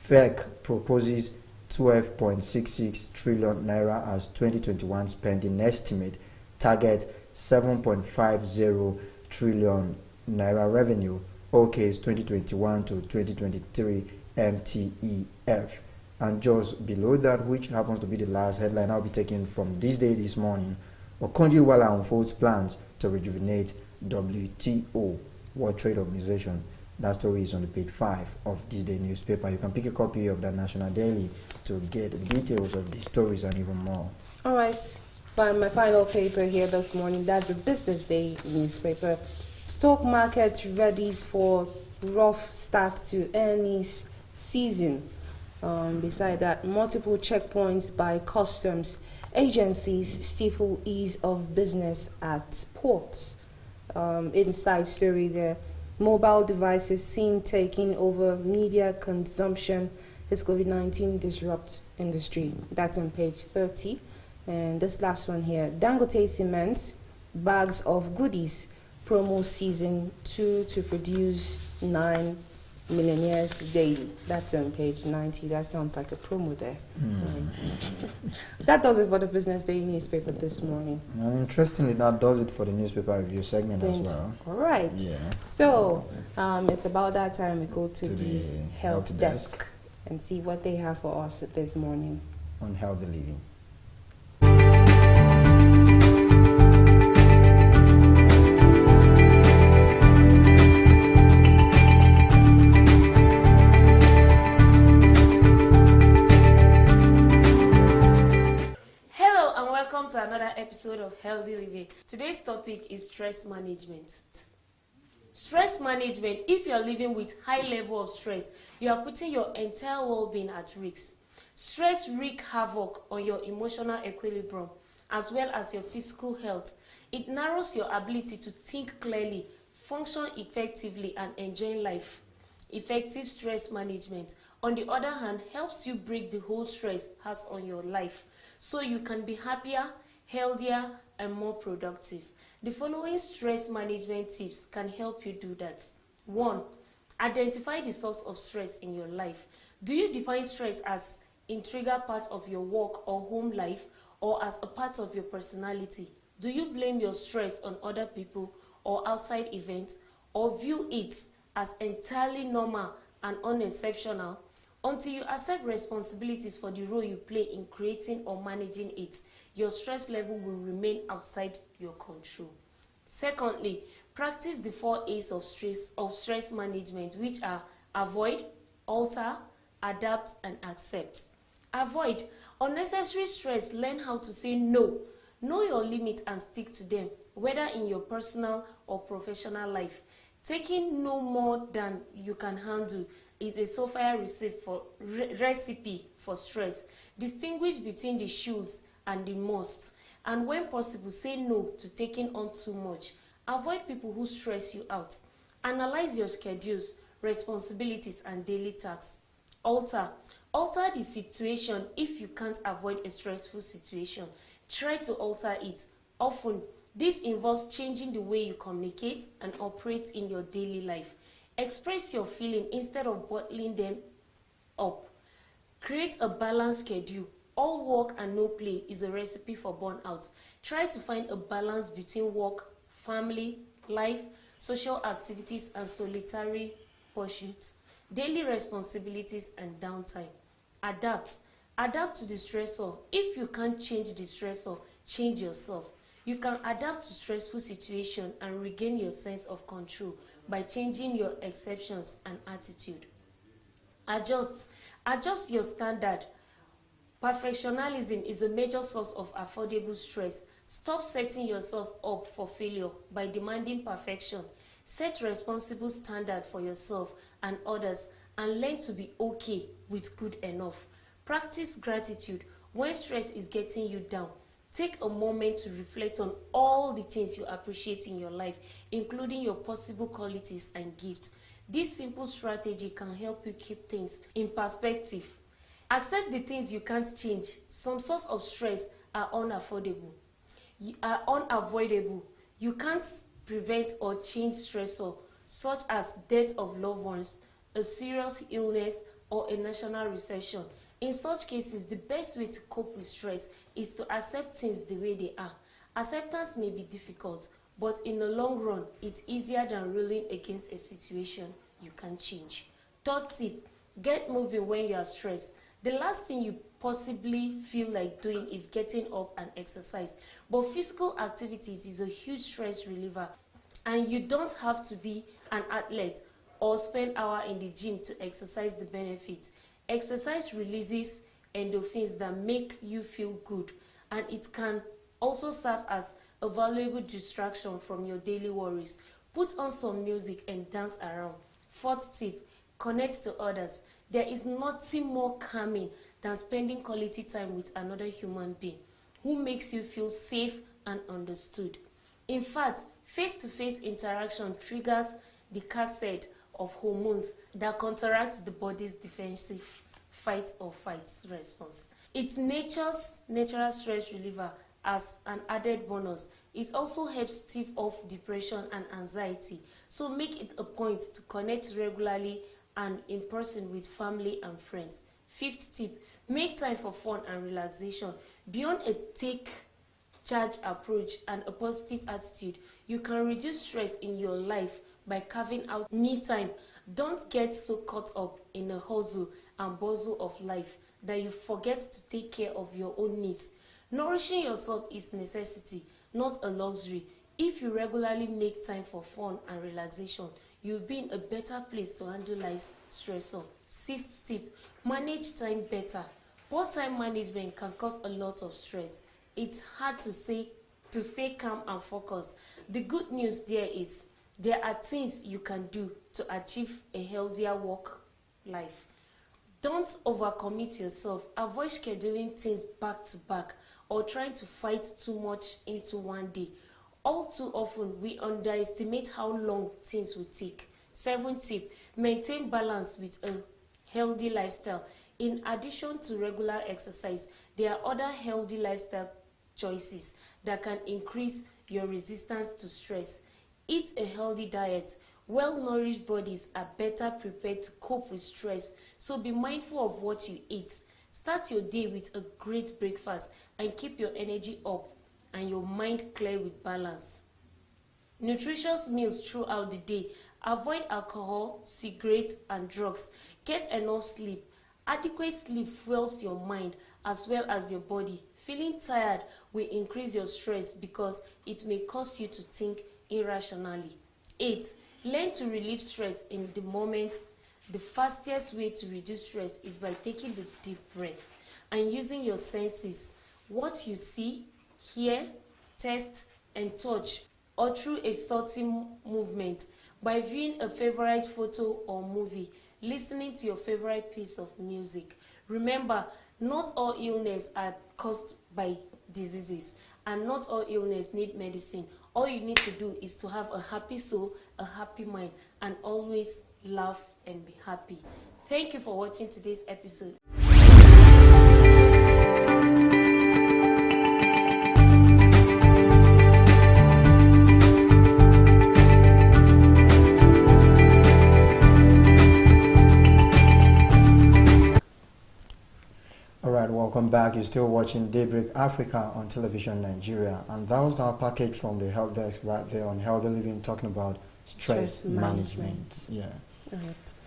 B: FEC proposes 12.66 trillion naira as 2021 spending estimate, target 7.50 trillion naira revenue, OK's 2021 to 2023 MTEF. And just below that, which happens to be the last headline I'll be taking from this day this morning, Okonjo-Iweala unfolds plans to rejuvenate WTO, World Trade Organization. That story is on the page 5 of this day newspaper. You can pick a copy of the National Daily to get the details of these stories and even more.
D: All right. My final paper here this morning, that's the Business Day newspaper. Stock market readies for rough start to earnings season. Beside that, multiple checkpoints by customs agencies stifle ease of business at ports. Inside story there. Mobile devices seen taking over media consumption as COVID-19 disrupt industry. That's on page 30. And this last one here, Dangote Cement, bags of goodies, promo season 2 to produce 9 millionaires daily. That's on page 90. That sounds like a promo there. That does it for the Business Day newspaper this morning.
B: And interestingly, that does it for the newspaper review segment as well.
D: All right.
B: Yeah.
D: So it's about that time we go to the health desk and see what they have for us this morning.
B: On healthy living.
G: Welcome to another episode of Healthy Living. Today's topic is stress management. Stress management. If you're living with high level of stress, you are putting your entire well-being at risk. Stress wreaks havoc on your emotional equilibrium as well as your physical health. It narrows your ability to think clearly, function effectively, and enjoy life. Effective stress management, on the other hand, helps you break the whole stress has on your life, so you can be happier, healthier, and more productive. The following stress management tips can help you do that. 1. Identify the source of stress in your life. Do you define stress as an integral part of your work or home life, or as a part of your personality? Do you blame your stress on other people or outside events, or view it as entirely normal and unexceptional? Until you accept responsibilities for the role you play in creating or managing it, your stress level will remain outside your control. Secondly, practice the 4 A's of stress management, which are avoid, alter, adapt, and accept. Avoid unnecessary stress. Learn how to say no. Know your limits and stick to them, whether in your personal or professional life. Taking no more than you can handle is a surefire recipe for stress. Distinguish between the shoulds and the musts, and when possible, say no to taking on too much. Avoid people who stress you out. Analyze your schedules, responsibilities, and daily tasks. Alter the situation. If you can't avoid a stressful situation, try to alter it. Often, this involves changing the way you communicate and operate in your daily life. Express your feelings instead of bottling them up. Create a balanced schedule. All work and no play is a recipe for burnout. Try to find a balance between work, family, life, social activities, and solitary pursuits, daily responsibilities, and downtime. Adapt to the stressor. If you can't change the stressor, change yourself. You can adapt to stressful situations and regain your sense of control by changing your exceptions and attitude. Adjust your standard. Perfectionism is a major source of affordable stress. Stop setting yourself up for failure by demanding perfection. Set responsible standards for yourself and others, and learn to be okay with good enough. Practice gratitude. When stress is getting you down, take a moment to reflect on all the things you appreciate in your life, including your possible qualities and gifts. This simple strategy can help you keep things in perspective. Accept the things you can't change. Some sources of stress are unavoidable. You can't prevent or change stressors, such as death of loved ones, a serious illness, or a national recession. In such cases, the best way to cope with stress is to accept things the way they are. Acceptance may be difficult, but in the long run, it's easier than ruling against a situation you can change. Third tip, get moving when you are stressed. The last thing you possibly feel like doing is getting up and exercise. But physical activities is a huge stress reliever, and you don't have to be an athlete or spend hours in the gym to exercise the benefits. Exercise releases endorphins that make you feel good, and it can also serve as a valuable distraction from your daily worries. Put on some music and dance around. Fourth tip, connect to others. There is nothing more calming than spending quality time with another human being who makes you feel safe and understood. In fact, face-to-face interaction triggers the cascade of hormones that counteract the body's defensive fight or flight response. It's nature's natural stress reliever. As an added bonus, it also helps stave off depression and anxiety. So make it a point to connect regularly and in person with family and friends. Fifth tip, make time for fun and relaxation. Beyond a take-charge approach and a positive attitude, you can reduce stress in your life by carving out me time. Don't get so caught up in the hustle and bustle of life that you forget to take care of your own needs. Nourishing yourself is necessity, not a luxury. If you regularly make time for fun and relaxation, you'll be in a better place to handle life's stressor. Sixth tip, manage time better. Poor time management can cause a lot of stress. It's hard to stay calm and focused. The good news there is there are things you can do to achieve a healthier work life. Don't overcommit yourself. Avoid scheduling things back to back or trying to fight too much into one day. All too often, we underestimate how long things will take. Seventh tip, maintain balance with a healthy lifestyle. In addition to regular exercise, there are other healthy lifestyle choices that can increase your resistance to stress. Eat a healthy diet. Well-nourished bodies are better prepared to cope with stress, so be mindful of what you eat. Start your day with a great breakfast and keep your energy up and your mind clear with balance. Nutritious meals throughout the day. Avoid alcohol, cigarettes, and drugs. Get enough sleep. Adequate sleep fuels your mind as well as your body. Feeling tired will increase your stress because it may cause you to think irrationally. 8. Learn to relieve stress in the moment. The fastest way to reduce stress is by taking the deep breath and using your senses. What you see, hear, taste, and touch, or through a subtle movement. By viewing a favorite photo or movie, listening to your favorite piece of music. Remember, not all illness are caused by diseases, and not all illness need medicine. All you need to do is to have a happy soul, a happy mind, and always laugh and be happy. Thank you for watching today's episode.
B: Welcome back. You're still watching Daybreak Africa on television Nigeria, and that was our package from the Health Desk right there on Healthy Living, talking about stress management. Yeah.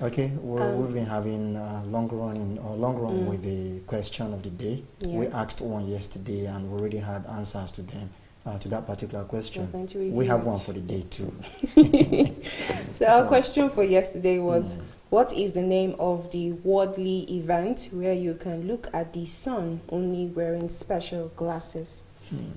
B: Okay. We've been having long run with the question of the day. Yeah. We asked one yesterday, and we already had answers to them. To that particular question, we have one for the day too.
D: So our question for yesterday was, what is the name of the worldly event where you can look at the sun only wearing special glasses?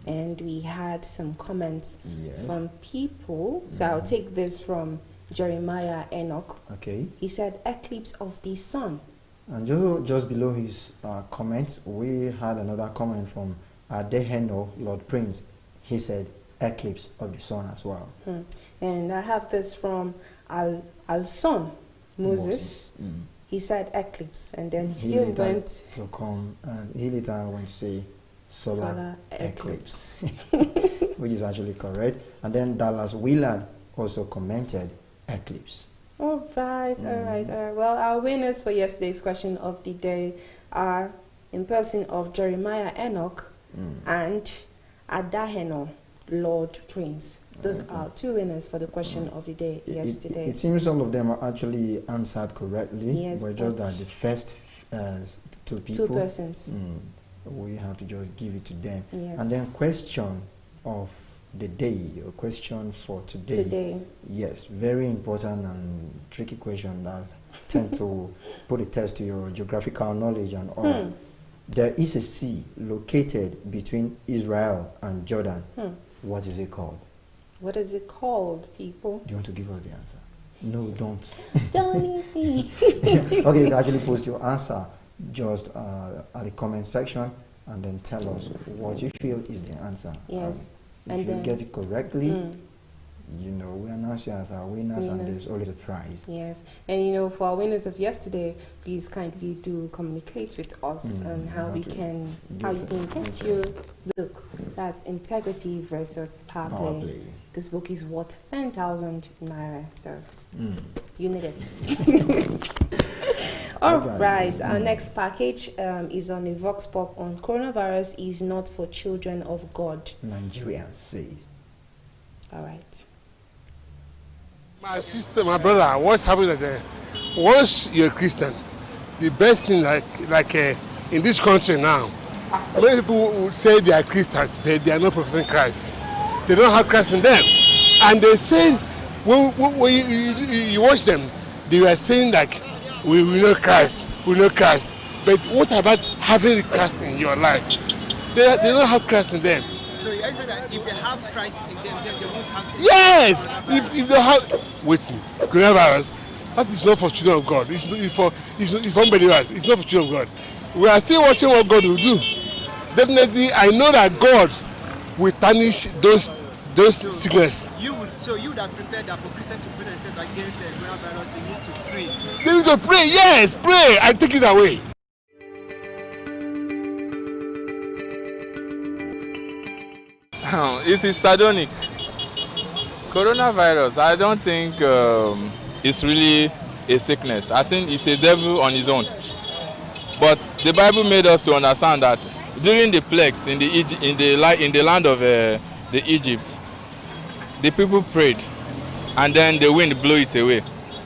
D: And we had some comments from people. So I'll take this from Jeremiah Enoch. Okay. He said, eclipse of the sun.
B: And just below his comment, we had another comment from Deheno, Lord Prince. He said, eclipse of the sun as well.
D: And I have this from Al-Son Moses. He said eclipse, and then he still went
B: to come, and he later went to say solar eclipse, which is actually correct. And then Dallas Willard also commented eclipse.
D: All right. Well, our winners for yesterday's question of the day are in person of Jeremiah Enoch and Adaheno Lord Prince. Those are two winners for the question of the day yesterday.
B: It seems all of them are actually answered correctly.
D: Yes,
B: but just that the first two people.
D: 2 persons.
B: We have to just give it to them.
D: Yes.
B: And then question of the day, or question for today. Yes, very important and tricky question that tend to put a test to your geographical knowledge and all. There is a sea located between Israel and Jordan. What is it called?
D: What is it called, people?
B: Do you want to give us the answer? No, don't.
D: Don't leave me.
B: Okay, you can actually post your answer just at the comment section and then tell us what you feel is the answer.
D: Yes.
B: If you get it correctly, we announce you as our winners, and there's always a prize.
D: Yes. And for our winners of yesterday, please kindly do communicate with us on how you can get your book. That's Integrity versus Power Play. This book is worth 10,000 naira, so you need it. All right. Our next package is on a Vox Pop on coronavirus is not for children of God.
B: Nigerian say.
D: All right.
H: My sister, my brother, what's happening there? Once you're a Christian, the best thing like in this country now, many people would say they are Christians, but they are not professing Christ. They don't have Christ in them. And they say, when you watch them, they were saying like, we know Christ, we know Christ. But what about having Christ in your life? They don't have Christ in them.
I: So you said that if they have Christ in them, then they won't have to.
H: Yes! If they have... Wait, coronavirus, that is not for children of God. It's for unbelievers. It's not for children of God. We are still watching what God will do. Definitely, I know that God will tarnish those sickness.
I: You would have preferred that for Christians to put themselves against the coronavirus, they need to pray.
H: They need to pray, yes, pray. I take it away.
J: It is sardonic. Coronavirus, I don't think it's really a sickness. I think it's a devil on his own. But the Bible made us to understand that during the plagues in the land of the Egypt, the people prayed, and then the wind blew it away.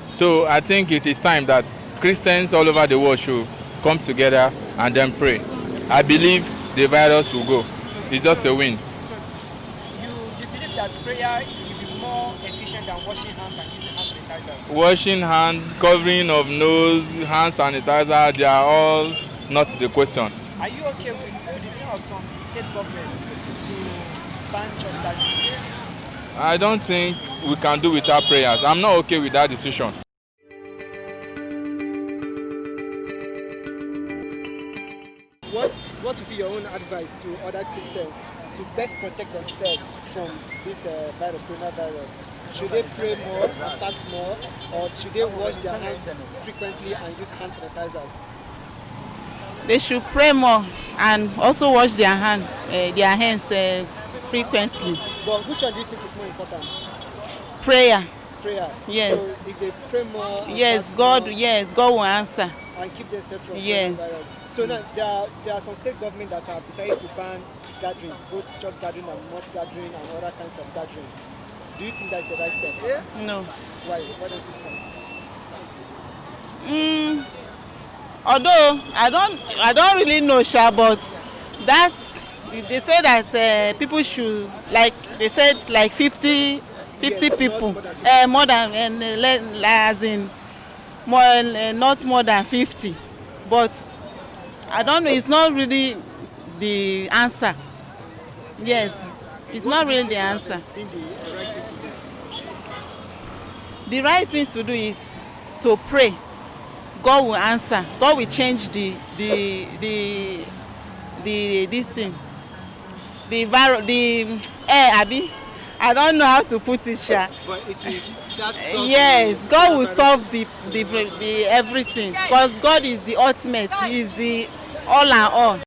J: So I think it is time that Christians all over the world should come together and then pray. I believe the virus will go. It's just a wind.
I: So you believe that prayer will be more efficient than washing hands and using hand sanitizers?
J: Washing hands, covering of nose, hand sanitizer, they are all not the question.
I: Are you okay with the decision of some state governments to ban church gatherings?
J: I don't think we can do without prayers. I'm not okay with that decision.
I: What would be your own advice to other Christians to best protect themselves from this coronavirus? Should they pray more or fast more, or should they wash their hands frequently and use hand sanitizers?
K: They should pray more and also wash their hands frequently.
I: But which one do you think is more important?
K: Prayer.
I: Prayer.
K: Yes.
I: So if they pray more.
K: Yes, God will answer.
I: And keep themselves from
K: coronavirus.
I: So now there are some state government that have decided to ban gatherings, both church gathering and mosque gathering and other kinds of gathering. Do you think that's the right step?
K: Yeah. No.
I: Why? Why don't you think?
K: Although I don't really know, but they say that people should, like they said, like 50 people, more than as in more, not more than 50. But I don't know. It's not really the answer. Yes, it's not really the answer. The right thing to do is to pray. God will answer. God will change this thing. The virus, the air, I don't know how to put it, Sha.
I: But it is just
K: yes, God will solve the everything, because God is the ultimate. He is the all and all.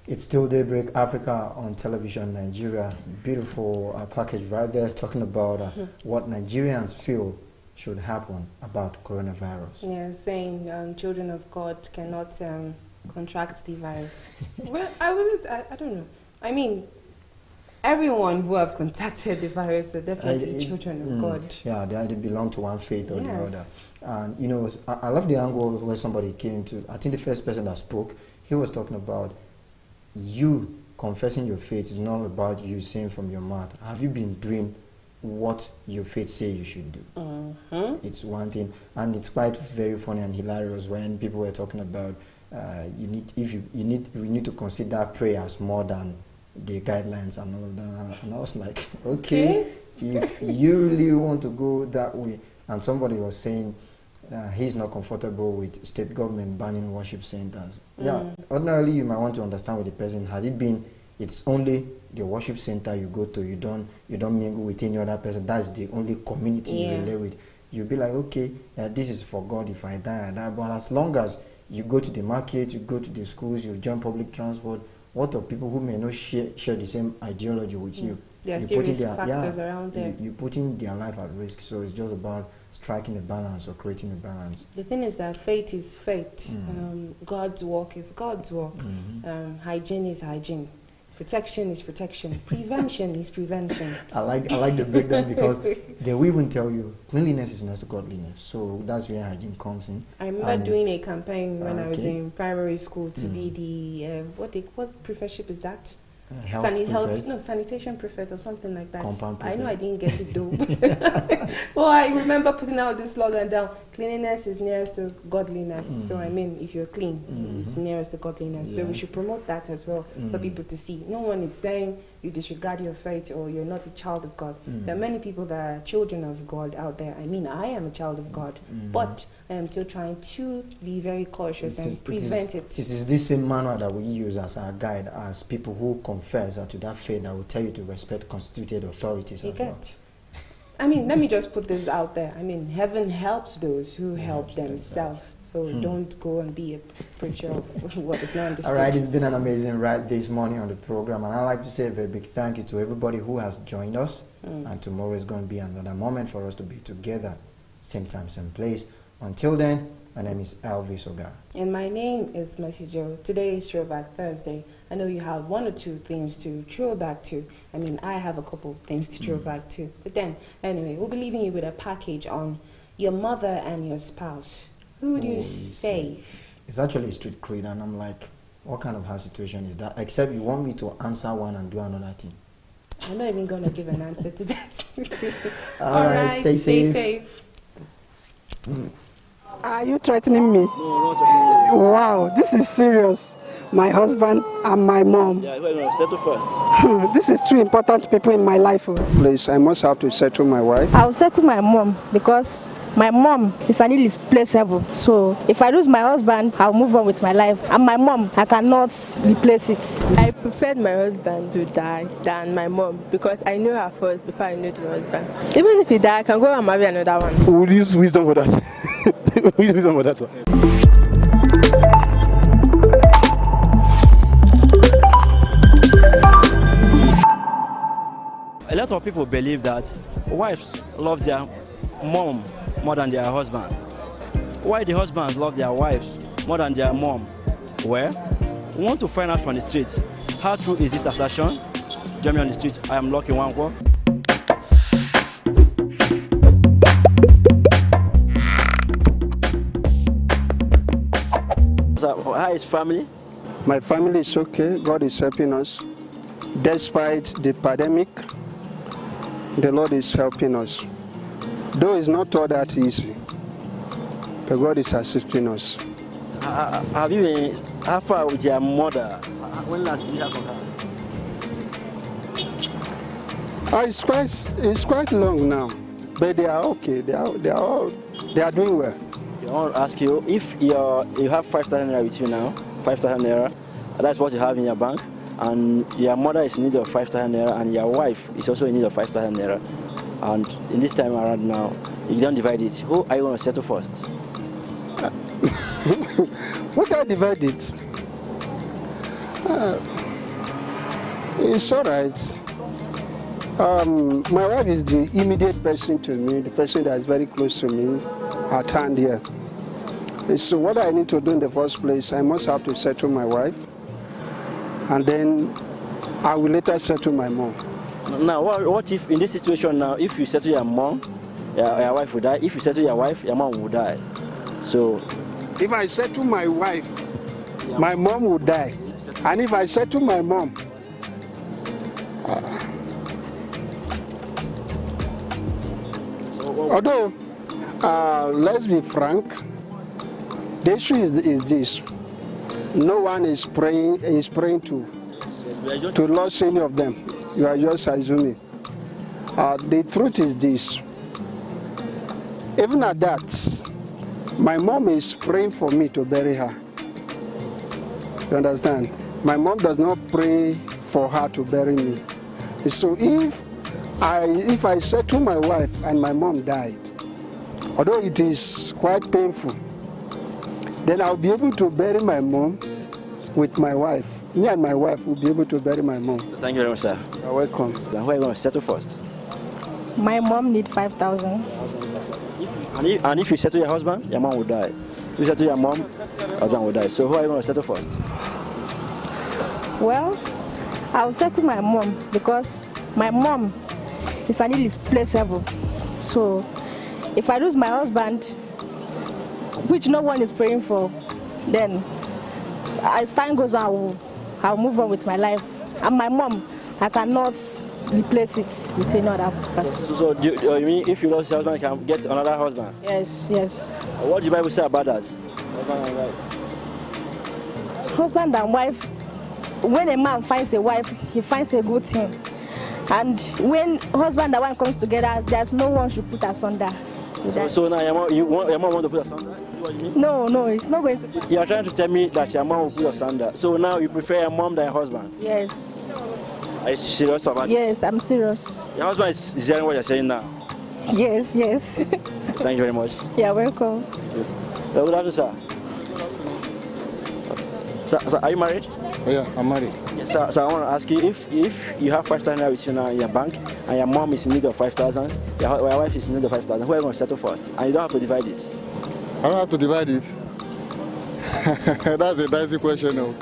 B: It's still Daybreak Africa on television, Nigeria. Beautiful package right there, talking about what Nigerians feel should happen about coronavirus.
D: Yeah, saying children of God cannot contract the virus. Well, I don't know. I mean, everyone who have contacted the virus are definitely children of God.
B: Yeah, they either belong to one faith or the other. And you know, I love the angle where somebody came to, I think the first person that spoke, he was talking about you confessing your faith is not about you saying from your mouth. Have you been doing what your faith say you should do? It's one thing, and it's quite very funny and hilarious when people were talking about we need to consider prayers more than the guidelines and all of that. And I was like, okay, if you really want to go that way, and somebody was saying he's not comfortable with state government banning worship centers. Yeah, ordinarily you might want to understand with the person. Had it been, it's only the worship center you go to. You don't mingle with any other person. That's the only community you relate with. You'll be like, okay, this is for God. If I die, I die. But as long as you go to the market, you go to the schools, you join public transport, what of people who may not share the same ideology with you?
D: There are still risk factors around there.
B: You're putting their life at risk. So it's just about striking a balance or creating a balance.
D: The thing is that faith is faith. God's work is God's work. Hygiene is hygiene. Protection is protection. Prevention is prevention.
B: I like the breakdown because they will even tell you cleanliness is next to godliness. So that's where hygiene comes in.
D: I remember doing a campaign when I was in primary school to be the what professorship is that? Sanitation prefect or something like that. I know I didn't get it though. Well, I remember putting out this slogan down: cleanliness is nearest to godliness. So I mean, if you're clean, it's nearest to godliness. So we should promote that as well for people to see. No one is saying you disregard your faith or you're not a child of God. There are many people that are children of God out there. I mean, I am a child of God, but I am still trying to be very cautious and prevent it.
B: It is this same manual that we use as our guide, as people who confess to that faith, that will tell you to respect constituted authorities as well.
D: I mean, let me just put this out there. I mean, heaven helps those who help themselves. So don't go and be a preacher of what is not understood.
B: All right, it's been an amazing ride this morning on the program, and I'd like to say a very big thank you to everybody who has joined us. And tomorrow is going to be another moment for us to be together, same time, same place. Until then, my name is Elvis Oga.
D: And my name is Mercy Joe. Today is Throwback Thursday. I know you have one or two things to throw back to. I mean, I have a couple of things to throw back to. But then, anyway, we'll be leaving you with a package on your mother and your spouse. Who do you save?
B: It's actually a street creed, and I'm like, what kind of hard situation is that? Except you want me to answer one and do another thing.
D: I'm not even going to give an answer to that.
B: All right, stay safe.
L: Are you threatening me? No, I'm not threatening you. Wow, this is serious. My husband and my mom.
M: Yeah, we're going to settle first.
L: This is two important people in my life.
N: Please, I must have to settle my wife.
O: I'll settle my mom because my mom is an irreplaceable. So if I lose my husband, I'll move on with my life. And my mom, I cannot replace it.
P: I preferred my husband to die than my mom because I knew her first before I knew the husband. Even if he died, I can go and marry another one.
N: We'll use wisdom for that. Wisdom for that one.
M: A lot of people believe that wives love their mom more than their husband. Why the husbands love their wives more than their mom? Well, we want to find out from the streets. How true is this assertion? Join me on the street. I am Lucky Wanko. So, how is family?
N: My family is okay. God is helping us. Despite the pandemic, the Lord is helping us. Though it's not all that easy, but God is assisting us.
M: Have you been how far with your mother? When last did you hear from her?
N: It's quite long now, but they are okay. They are doing well.
M: I want to ask you, if you have 5,000 naira with you now, 5,000 naira, that's what you have in your bank, and your mother is in need of 5,000 naira, and your wife is also in need of 5,000 naira, and in this time around now, you don't divide it. Who are you going to settle first?
N: What I divide it? It's all right. My wife is the immediate person to me, the person that is very close to me at hand here. So what I need to do in the first place, I must have to settle my wife, and then I will later settle my mom.
M: Now, what if in this situation now, if you settle your mom, your wife will die. If you settle your wife, your mom will die. So,
N: if I settle my wife, my mom will die. And if I settle my mom, although, let's be frank, the issue is this: no one is praying to lose any of them. You are just assuming. The truth is this: even at that, my mom is praying for me to bury her. You understand? My mom does not pray for her to bury me. So if I settle my wife and my mom died, although it is quite painful, then I'll be able to bury my mom with my wife. Me and my wife will be able to bury my mom.
M: Thank you very much, sir.
N: You're welcome.
M: Who are you going to settle first?
O: My mom needs 5,000.
M: And if you settle your husband, your mom will die. If you settle your mom, your husband will die. So who are you going to settle first?
O: Well, I'll settle my mom because my mom is irreplaceable. So if I lose my husband, which no one is praying for, then as time goes on, I'll move on with my life. And my mom, I cannot replace it with another person.
M: So you mean if you lose your husband, you can get another husband?
O: Yes, yes.
M: What does the Bible say about that?
O: Husband and wife, when a man finds a wife, he finds a good thing. And when husband and wife comes together, there's no one should put asunder.
M: So now your mom want to put asunder? Is what you mean?
O: No, it's not going to be.
M: You are trying to tell me that your mom will put asunder. So now you prefer your mom than your husband?
O: Yes.
M: Are you serious about it?
O: Yes, I'm serious.
M: Your husband is hearing what you're saying now?
O: Yes.
M: Thank you very much.
O: You're welcome.
M: Good afternoon, sir. Sir, are you married?
Q: Oh, yeah, I'm married.
M: Yes, so I want to ask you, if you have 5,000 with you now in your bank, and your mom is in need of 5,000, your wife is in need of 5,000, who are you going to settle first? And you don't have to divide it.
Q: I don't have to divide it. That's a dicey question, though.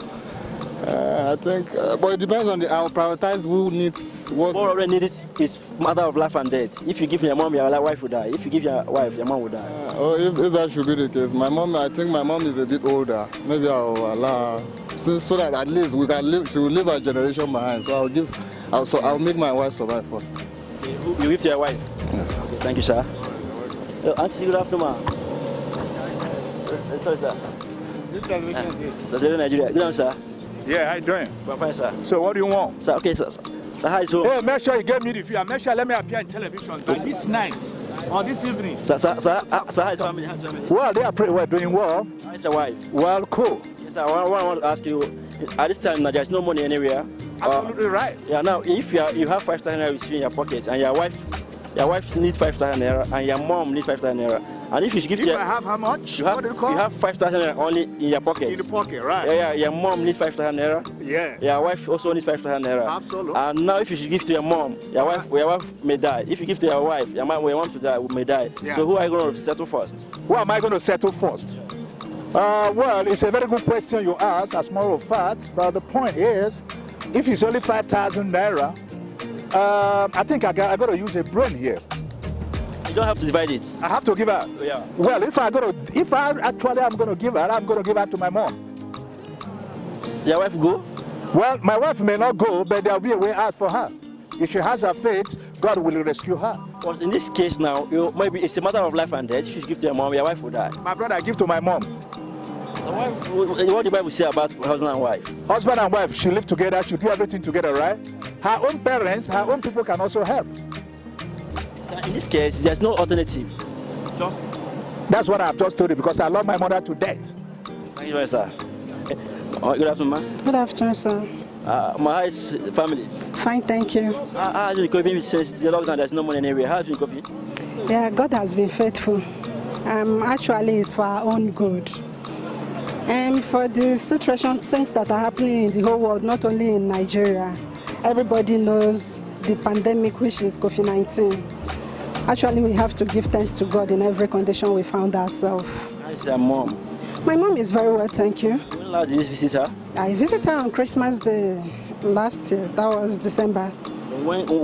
Q: I think, but it depends on I'll prioritize who needs what.
M: What already needs is matter of life and death. If you give your mom, your wife will die. If you give your wife, your mom will die.
Q: If that should be the case, I think my mom is a bit older. Maybe I'll allow her, so that at least we can live. She will leave her generation behind. So I'll make my wife survive first.
M: You give to your wife?
Q: Yes.
M: Okay, thank you, sir. Auntie, good afternoon. Sorry, sir.
R: Good television, please.
M: Sir, Nigeria. Good afternoon, sir.
R: Yeah, how you doing?
M: I'm fine, sir.
R: So what do you want?
M: Sir, okay, sir. Hi, so.
R: Hey, make sure you get me the fee. Make sure let me appear on television by this night or this evening.
M: Sir, how's family? How's family?
R: Well, they are pretty well, doing well.
M: How's your wife?
R: Well, cool.
M: Yes, sir. I want to ask you. At this time, now there's no money anywhere.
R: Absolutely right.
M: Yeah. Now, if you have 5,000 naira with you in your pocket, and your wife needs 5,000 naira, and your mom needs 5,000 naira, and if you give
R: I have how much?
M: You have,
R: what do you call?
M: You have 5,000 naira only in your pocket.
R: In the pocket, right?
M: Yeah. Your mom needs 5,000 naira.
R: Yeah.
M: Your wife also needs 5,000 naira.
R: Absolutely.
M: And now, if you should give to your mom, your wife may die. If you give to your wife, your mom to die may die.
R: Yeah.
M: So who are you going to settle first?
R: Who am I going to settle first? Well, it's a very good question you ask, as a matter of fact. But the point is, if it's only 5,000 naira, I think I got to use a brain here.
M: You don't have to divide it.
R: I have to give her.
M: Yeah.
R: Well, if I actually am going to give her, I'm going to give her to my mom.
M: Your wife go?
R: Well, my wife may not go, but there'll be a way out for her. If she has her faith, God will rescue her.
M: But in this case now, maybe it's a matter of life and death. If you give to your mom, your wife will die.
R: My brother, I give to my mom.
M: So what do the Bible say about husband and wife?
R: Husband and wife should live together, should do everything together, right? Her own parents, her own people can also help.
M: So in this case, there's no alternative.
R: That's what I've just told you, because I love my mother to death.
M: Thank you very much, sir. Good afternoon, ma'am.
L: Good afternoon, sir.
M: My how's family?
L: Fine, thank you.
M: How have you been coping since the lockdown? There's no money anywhere. How have you been coping?
L: Yeah, God has been faithful. Actually, it's for our own good. And for the situation, things that are happening in the whole world, not only in Nigeria, everybody knows the pandemic, which is COVID-19. Actually, we have to give thanks to God in every condition we found ourselves.
M: How's your mom?
L: My mom is very well, thank you.
M: When last did you visit her?
L: I visited her on Christmas Day last year. That was December.
M: So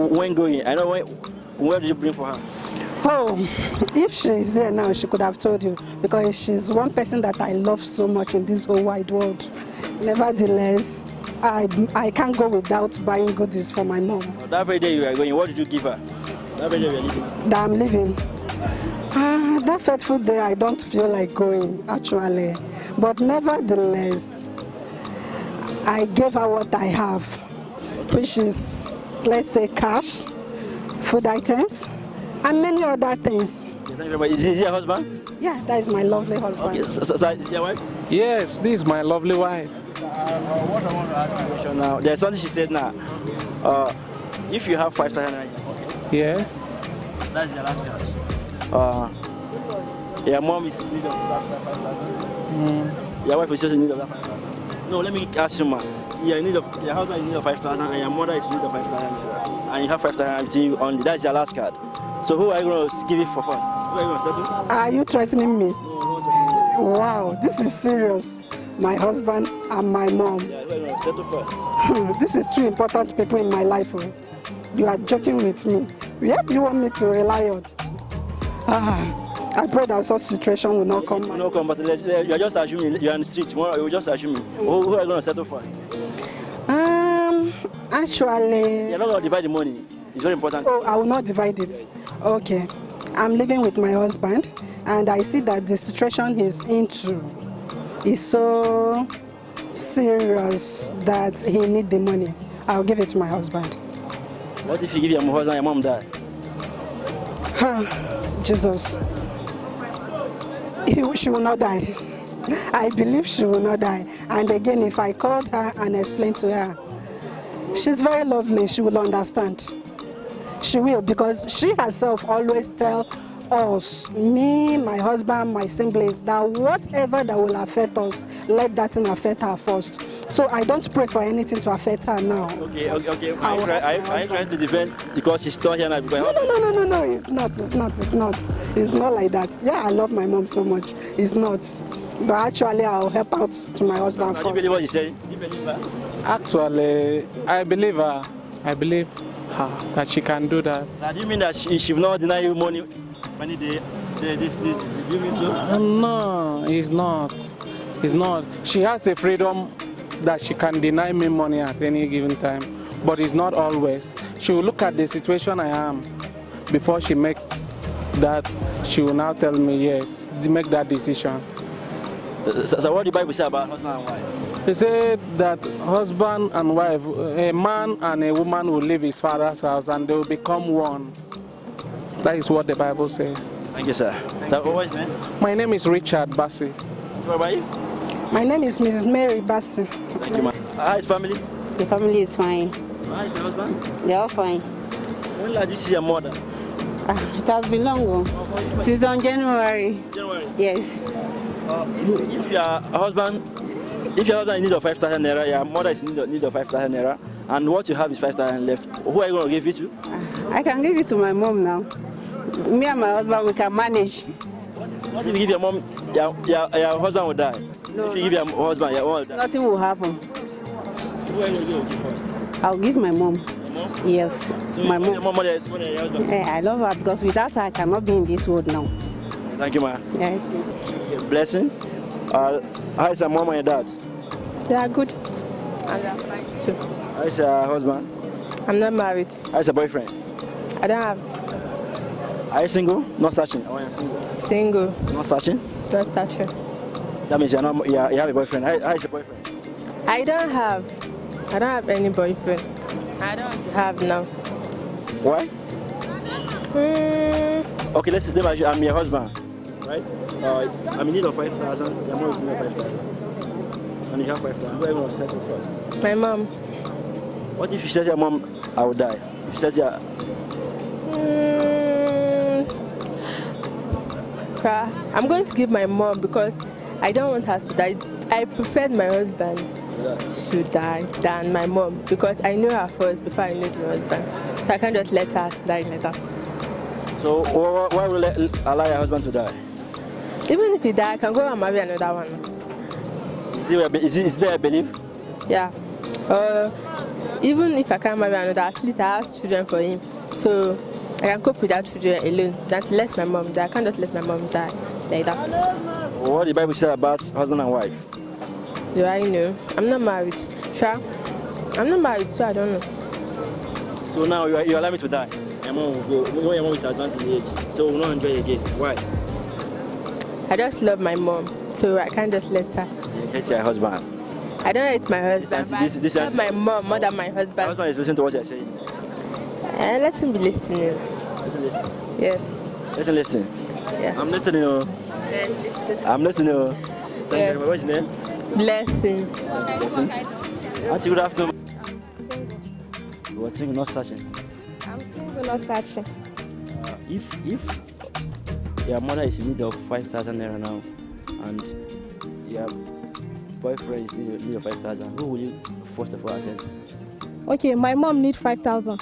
M: when going? I know where did you bring for her?
L: Oh, if she is here now, she could have told you, because she's one person that I love so much in this whole wide world. Nevertheless, I can't go without buying goodies for my mom.
M: That very day you are going, what did you give her? That very day you are leaving?
L: That I'm leaving. That fateful day, I don't feel like going, actually. But nevertheless, I gave her what I have, which is, let's say, cash, food items, and many other things.
M: Is he your husband?
L: Yeah, that is my lovely husband.
M: Okay, so is your wife?
S: Yes, this is my lovely wife.
M: What I want to ask you now, there's something she said now. If you have 5,000 in your pocket,
S: yes,
M: that's your last card. Your mom is in need of that 5,000. Your wife is also in need of that 5,000. No, let me ask you, man. Your husband is in need of 5,000 and your mother is in need of 5,000. And you have 5,000 only. That's your last card. So who are you going to give it for first? Who are you going to settle?
L: Are you threatening me?
M: No,
L: wow, this is serious. My husband and my mom.
M: Yeah, who are you going to settle first?
L: This is two important people in my life. You are joking with me. Where do you want me to rely on? I pray that such situation will not come.
M: Will not come, but you are just assuming. You are on the street. You are just assuming. Who are you going to settle first?
L: Actually...
M: You're not going to divide the money. It's very important.
L: Oh, I will not divide it. Okay. I'm living with my husband, and I see that the situation he's into is so serious that he needs the money. I'll give it to my husband.
M: What if you give your husband and your mom die?
L: Jesus. She will not die. I believe she will not die. And again, if I called her and explained to her, she's very lovely, she will understand. She will, because she herself always tells us, me, my husband, my siblings, that whatever that will affect us, let that thing affect her first. So I don't pray for anything to affect her now.
M: Okay. Are you trying to defend because she's still here now?
L: No, it's not like that. Yeah, I love my mom so much. It's not. But actually, I'll help out to my husband first.
M: Do you believe what you say? Do you believe her?
S: Actually, I believe her. I believe her that she can do that.
M: So do you mean that she will not deny you money when they say this? Do you mean so?
S: No, it's not. It's not. She has the freedom that she can deny me money at any given time, but it's not always. She will look at the situation I am before she make that. She will now tell me yes, make that decision.
M: So what do the Bible say about husband and wife?
S: It said that husband and wife, a man and a woman will leave his father's house and they will become one. That is what the Bible says.
M: Thank you, sir. What is your name?
S: My name is Richard Bassi.
M: What about you?
L: My name is Mrs. Mary Bassi.
M: Thank you, ma'am. How is family?
T: The family is fine.
M: How is your husband?
T: They are fine.
M: When last did you see your mother?
T: It has been long. Since on January.
M: January?
T: Yes.
M: If your husband is in need of 5,000 naira, your mother is in need of 5,000 naira, and what you have is 5,000 left, who are you going to give it to?
T: I can give it to my mom now. Me and my husband, we can manage.
M: What if you give your mom, your husband will die? No. If you give your husband, your mom will die?
T: Nothing will happen.
M: Who are you going to give first?
T: I'll give my mom.
M: Mom?
T: Yes,
M: so
T: my mom.
M: Your mom more than your husband?
T: I love her because without her, I cannot be in this world now.
M: Thank you, ma.
T: Yes.
M: Blessing. How is your mom and your dad?
P: They are good. And they are fine too.
M: How is your husband?
P: I'm not married.
M: How is your boyfriend?
P: I don't have.
M: Are you single? Not searching. Or are you single?
P: Single.
M: Not searching?
P: Not searching.
M: That means you have a boyfriend. How is your boyfriend?
P: I don't have any boyfriend. I don't have now.
M: Why? Okay, let's say I'm your husband, right? I'm in need of 5,000. Your mom is in need of 5,000. And you have 5,000. Who are you going to settle first?
P: My mom.
M: What if you say your mom, I will die? If you say your...
P: I'm going to give my mom because I don't want her to die. I preferred my husband. should die than my mom because I knew her first before I knew the husband. So I can't just let her die later.
M: So why will you allow your husband to die?
P: Even if he die, I can go and marry another one.
M: Is there a belief?
P: Yeah. Even if I can't marry another, at least I have children for him. So I can cope with that children alone than to let my mom die. I can't just let my mom die like that.
M: What did the Bible say about husband and wife?
P: Do I know? I'm not married. Sure. I'm not married, so I don't know.
M: So now you allow me to die. Your mom will go. You know your mom is advanced in age, so we will not enjoy it again. Why?
P: I just love my mom, so I can't just let her.
M: You hate your husband.
P: I don't hate my husband.
M: This
P: I love my mom more than my husband.
M: My husband is listening to what you're saying.
P: Let him be listening.
M: Listen.
P: Yes.
M: Listen.
P: Yeah.
M: I'm listening. I'm listening. Thank you very much. What's your name?
P: Blessing.
M: Blessing. Auntie, good afternoon. You are single, not searching.
O: I'm single, not searching.
M: If your mother is in need of 5,000 naira now, and your boyfriend is in need of 5,000, who will you first of all attend to?
O: Okay, my mom needs 5,000,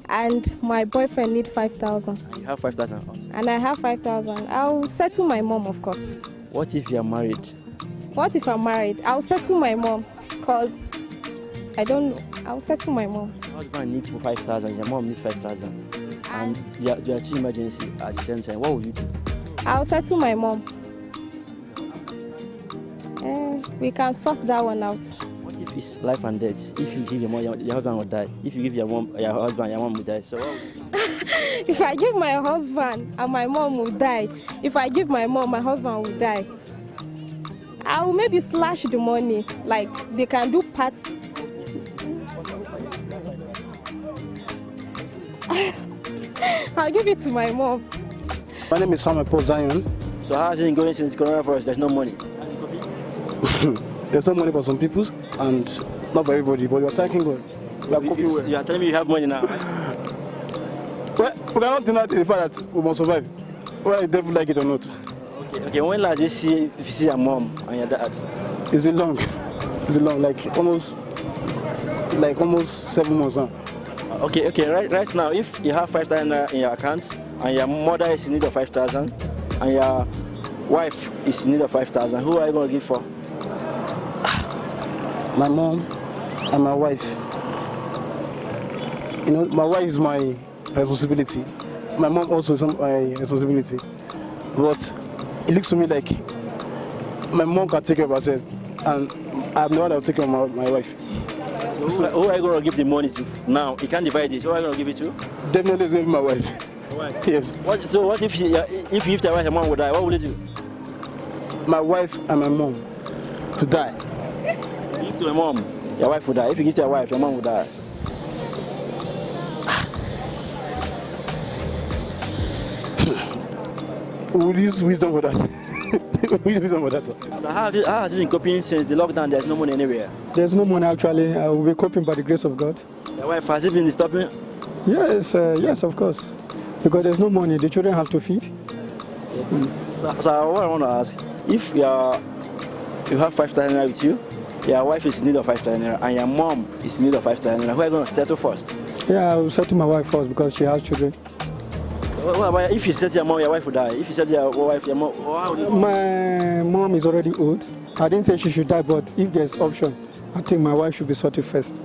O: and my boyfriend needs 5,000.
M: And you have 5,000.
O: And I have 5,000. I'll settle my mom, of course.
M: What if you are married?
O: What if I'm married? I'll settle my mom, cause I don't know. I'll settle my mom.
M: Your husband needs 5,000. Your mom needs 5,000. And there are two emergencies at the same time. What will you do?
O: I'll settle my mom. We can sort that one out.
M: What if it's life and death? If you give your mom, your husband will die. If you give your husband, your mom will die. So what will you do?
O: If I give my husband and my mom will die. If I give my mom, my husband will die. I will maybe slash the money. Like they can do parts. I'll give it to my mom.
N: My name is Samuel Paul Zion.
M: So how has it been going since coronavirus? There's no money.
N: There's no money for some people and not for everybody, but we are thanking God.
M: So you are telling me you have money now, right?
N: Well, we cannot deny the fact that we must survive, whether the devil like it or not.
M: Okay, when last did you see your mom and your dad? It's
N: been long. It's been long, like almost 7 months now.
M: Okay, right now, if you have 5,000 in your account and your mother is in need of 5,000 and your wife is in need of 5,000, who are you going to give for?
N: My mom and my wife. You know, my wife is my responsibility. My mom also is my responsibility. But it looks to me like my mom can take care of herself, and I'm the one that will take care of my wife.
M: So who are you going to give the money to now? You can't divide it. Who are you going to give it to?
N: Definitely it's going to be my wife.
M: Why?
N: Yes.
M: So what if you give your wife, your mom would die? What will you do?
N: My wife and my mom to die.
M: You give to your mom, your wife will die. If you give to your wife, your mom will die.
N: We'll use wisdom for that.
M: So how has it been coping since the lockdown? There's no money anywhere.
N: There's no money actually. We'll be coping by the grace of God.
M: Your wife, has it been stopping?
N: Yes, yes, of course. Because there's no money, the children have to feed.
M: So what I want to ask, if you have 5,000 naira with you, your wife is in need of 5,000 naira, and your mom is in need of 5,000 naira, who are you going to settle first?
N: Yeah, I will settle my wife first because she has children.
M: What about if you settle your mom, your wife will die? If you settle your wife, your mom, how would you do?
N: My mom is already old. I didn't say she should die, but if there's option, I think my wife should be sorted first.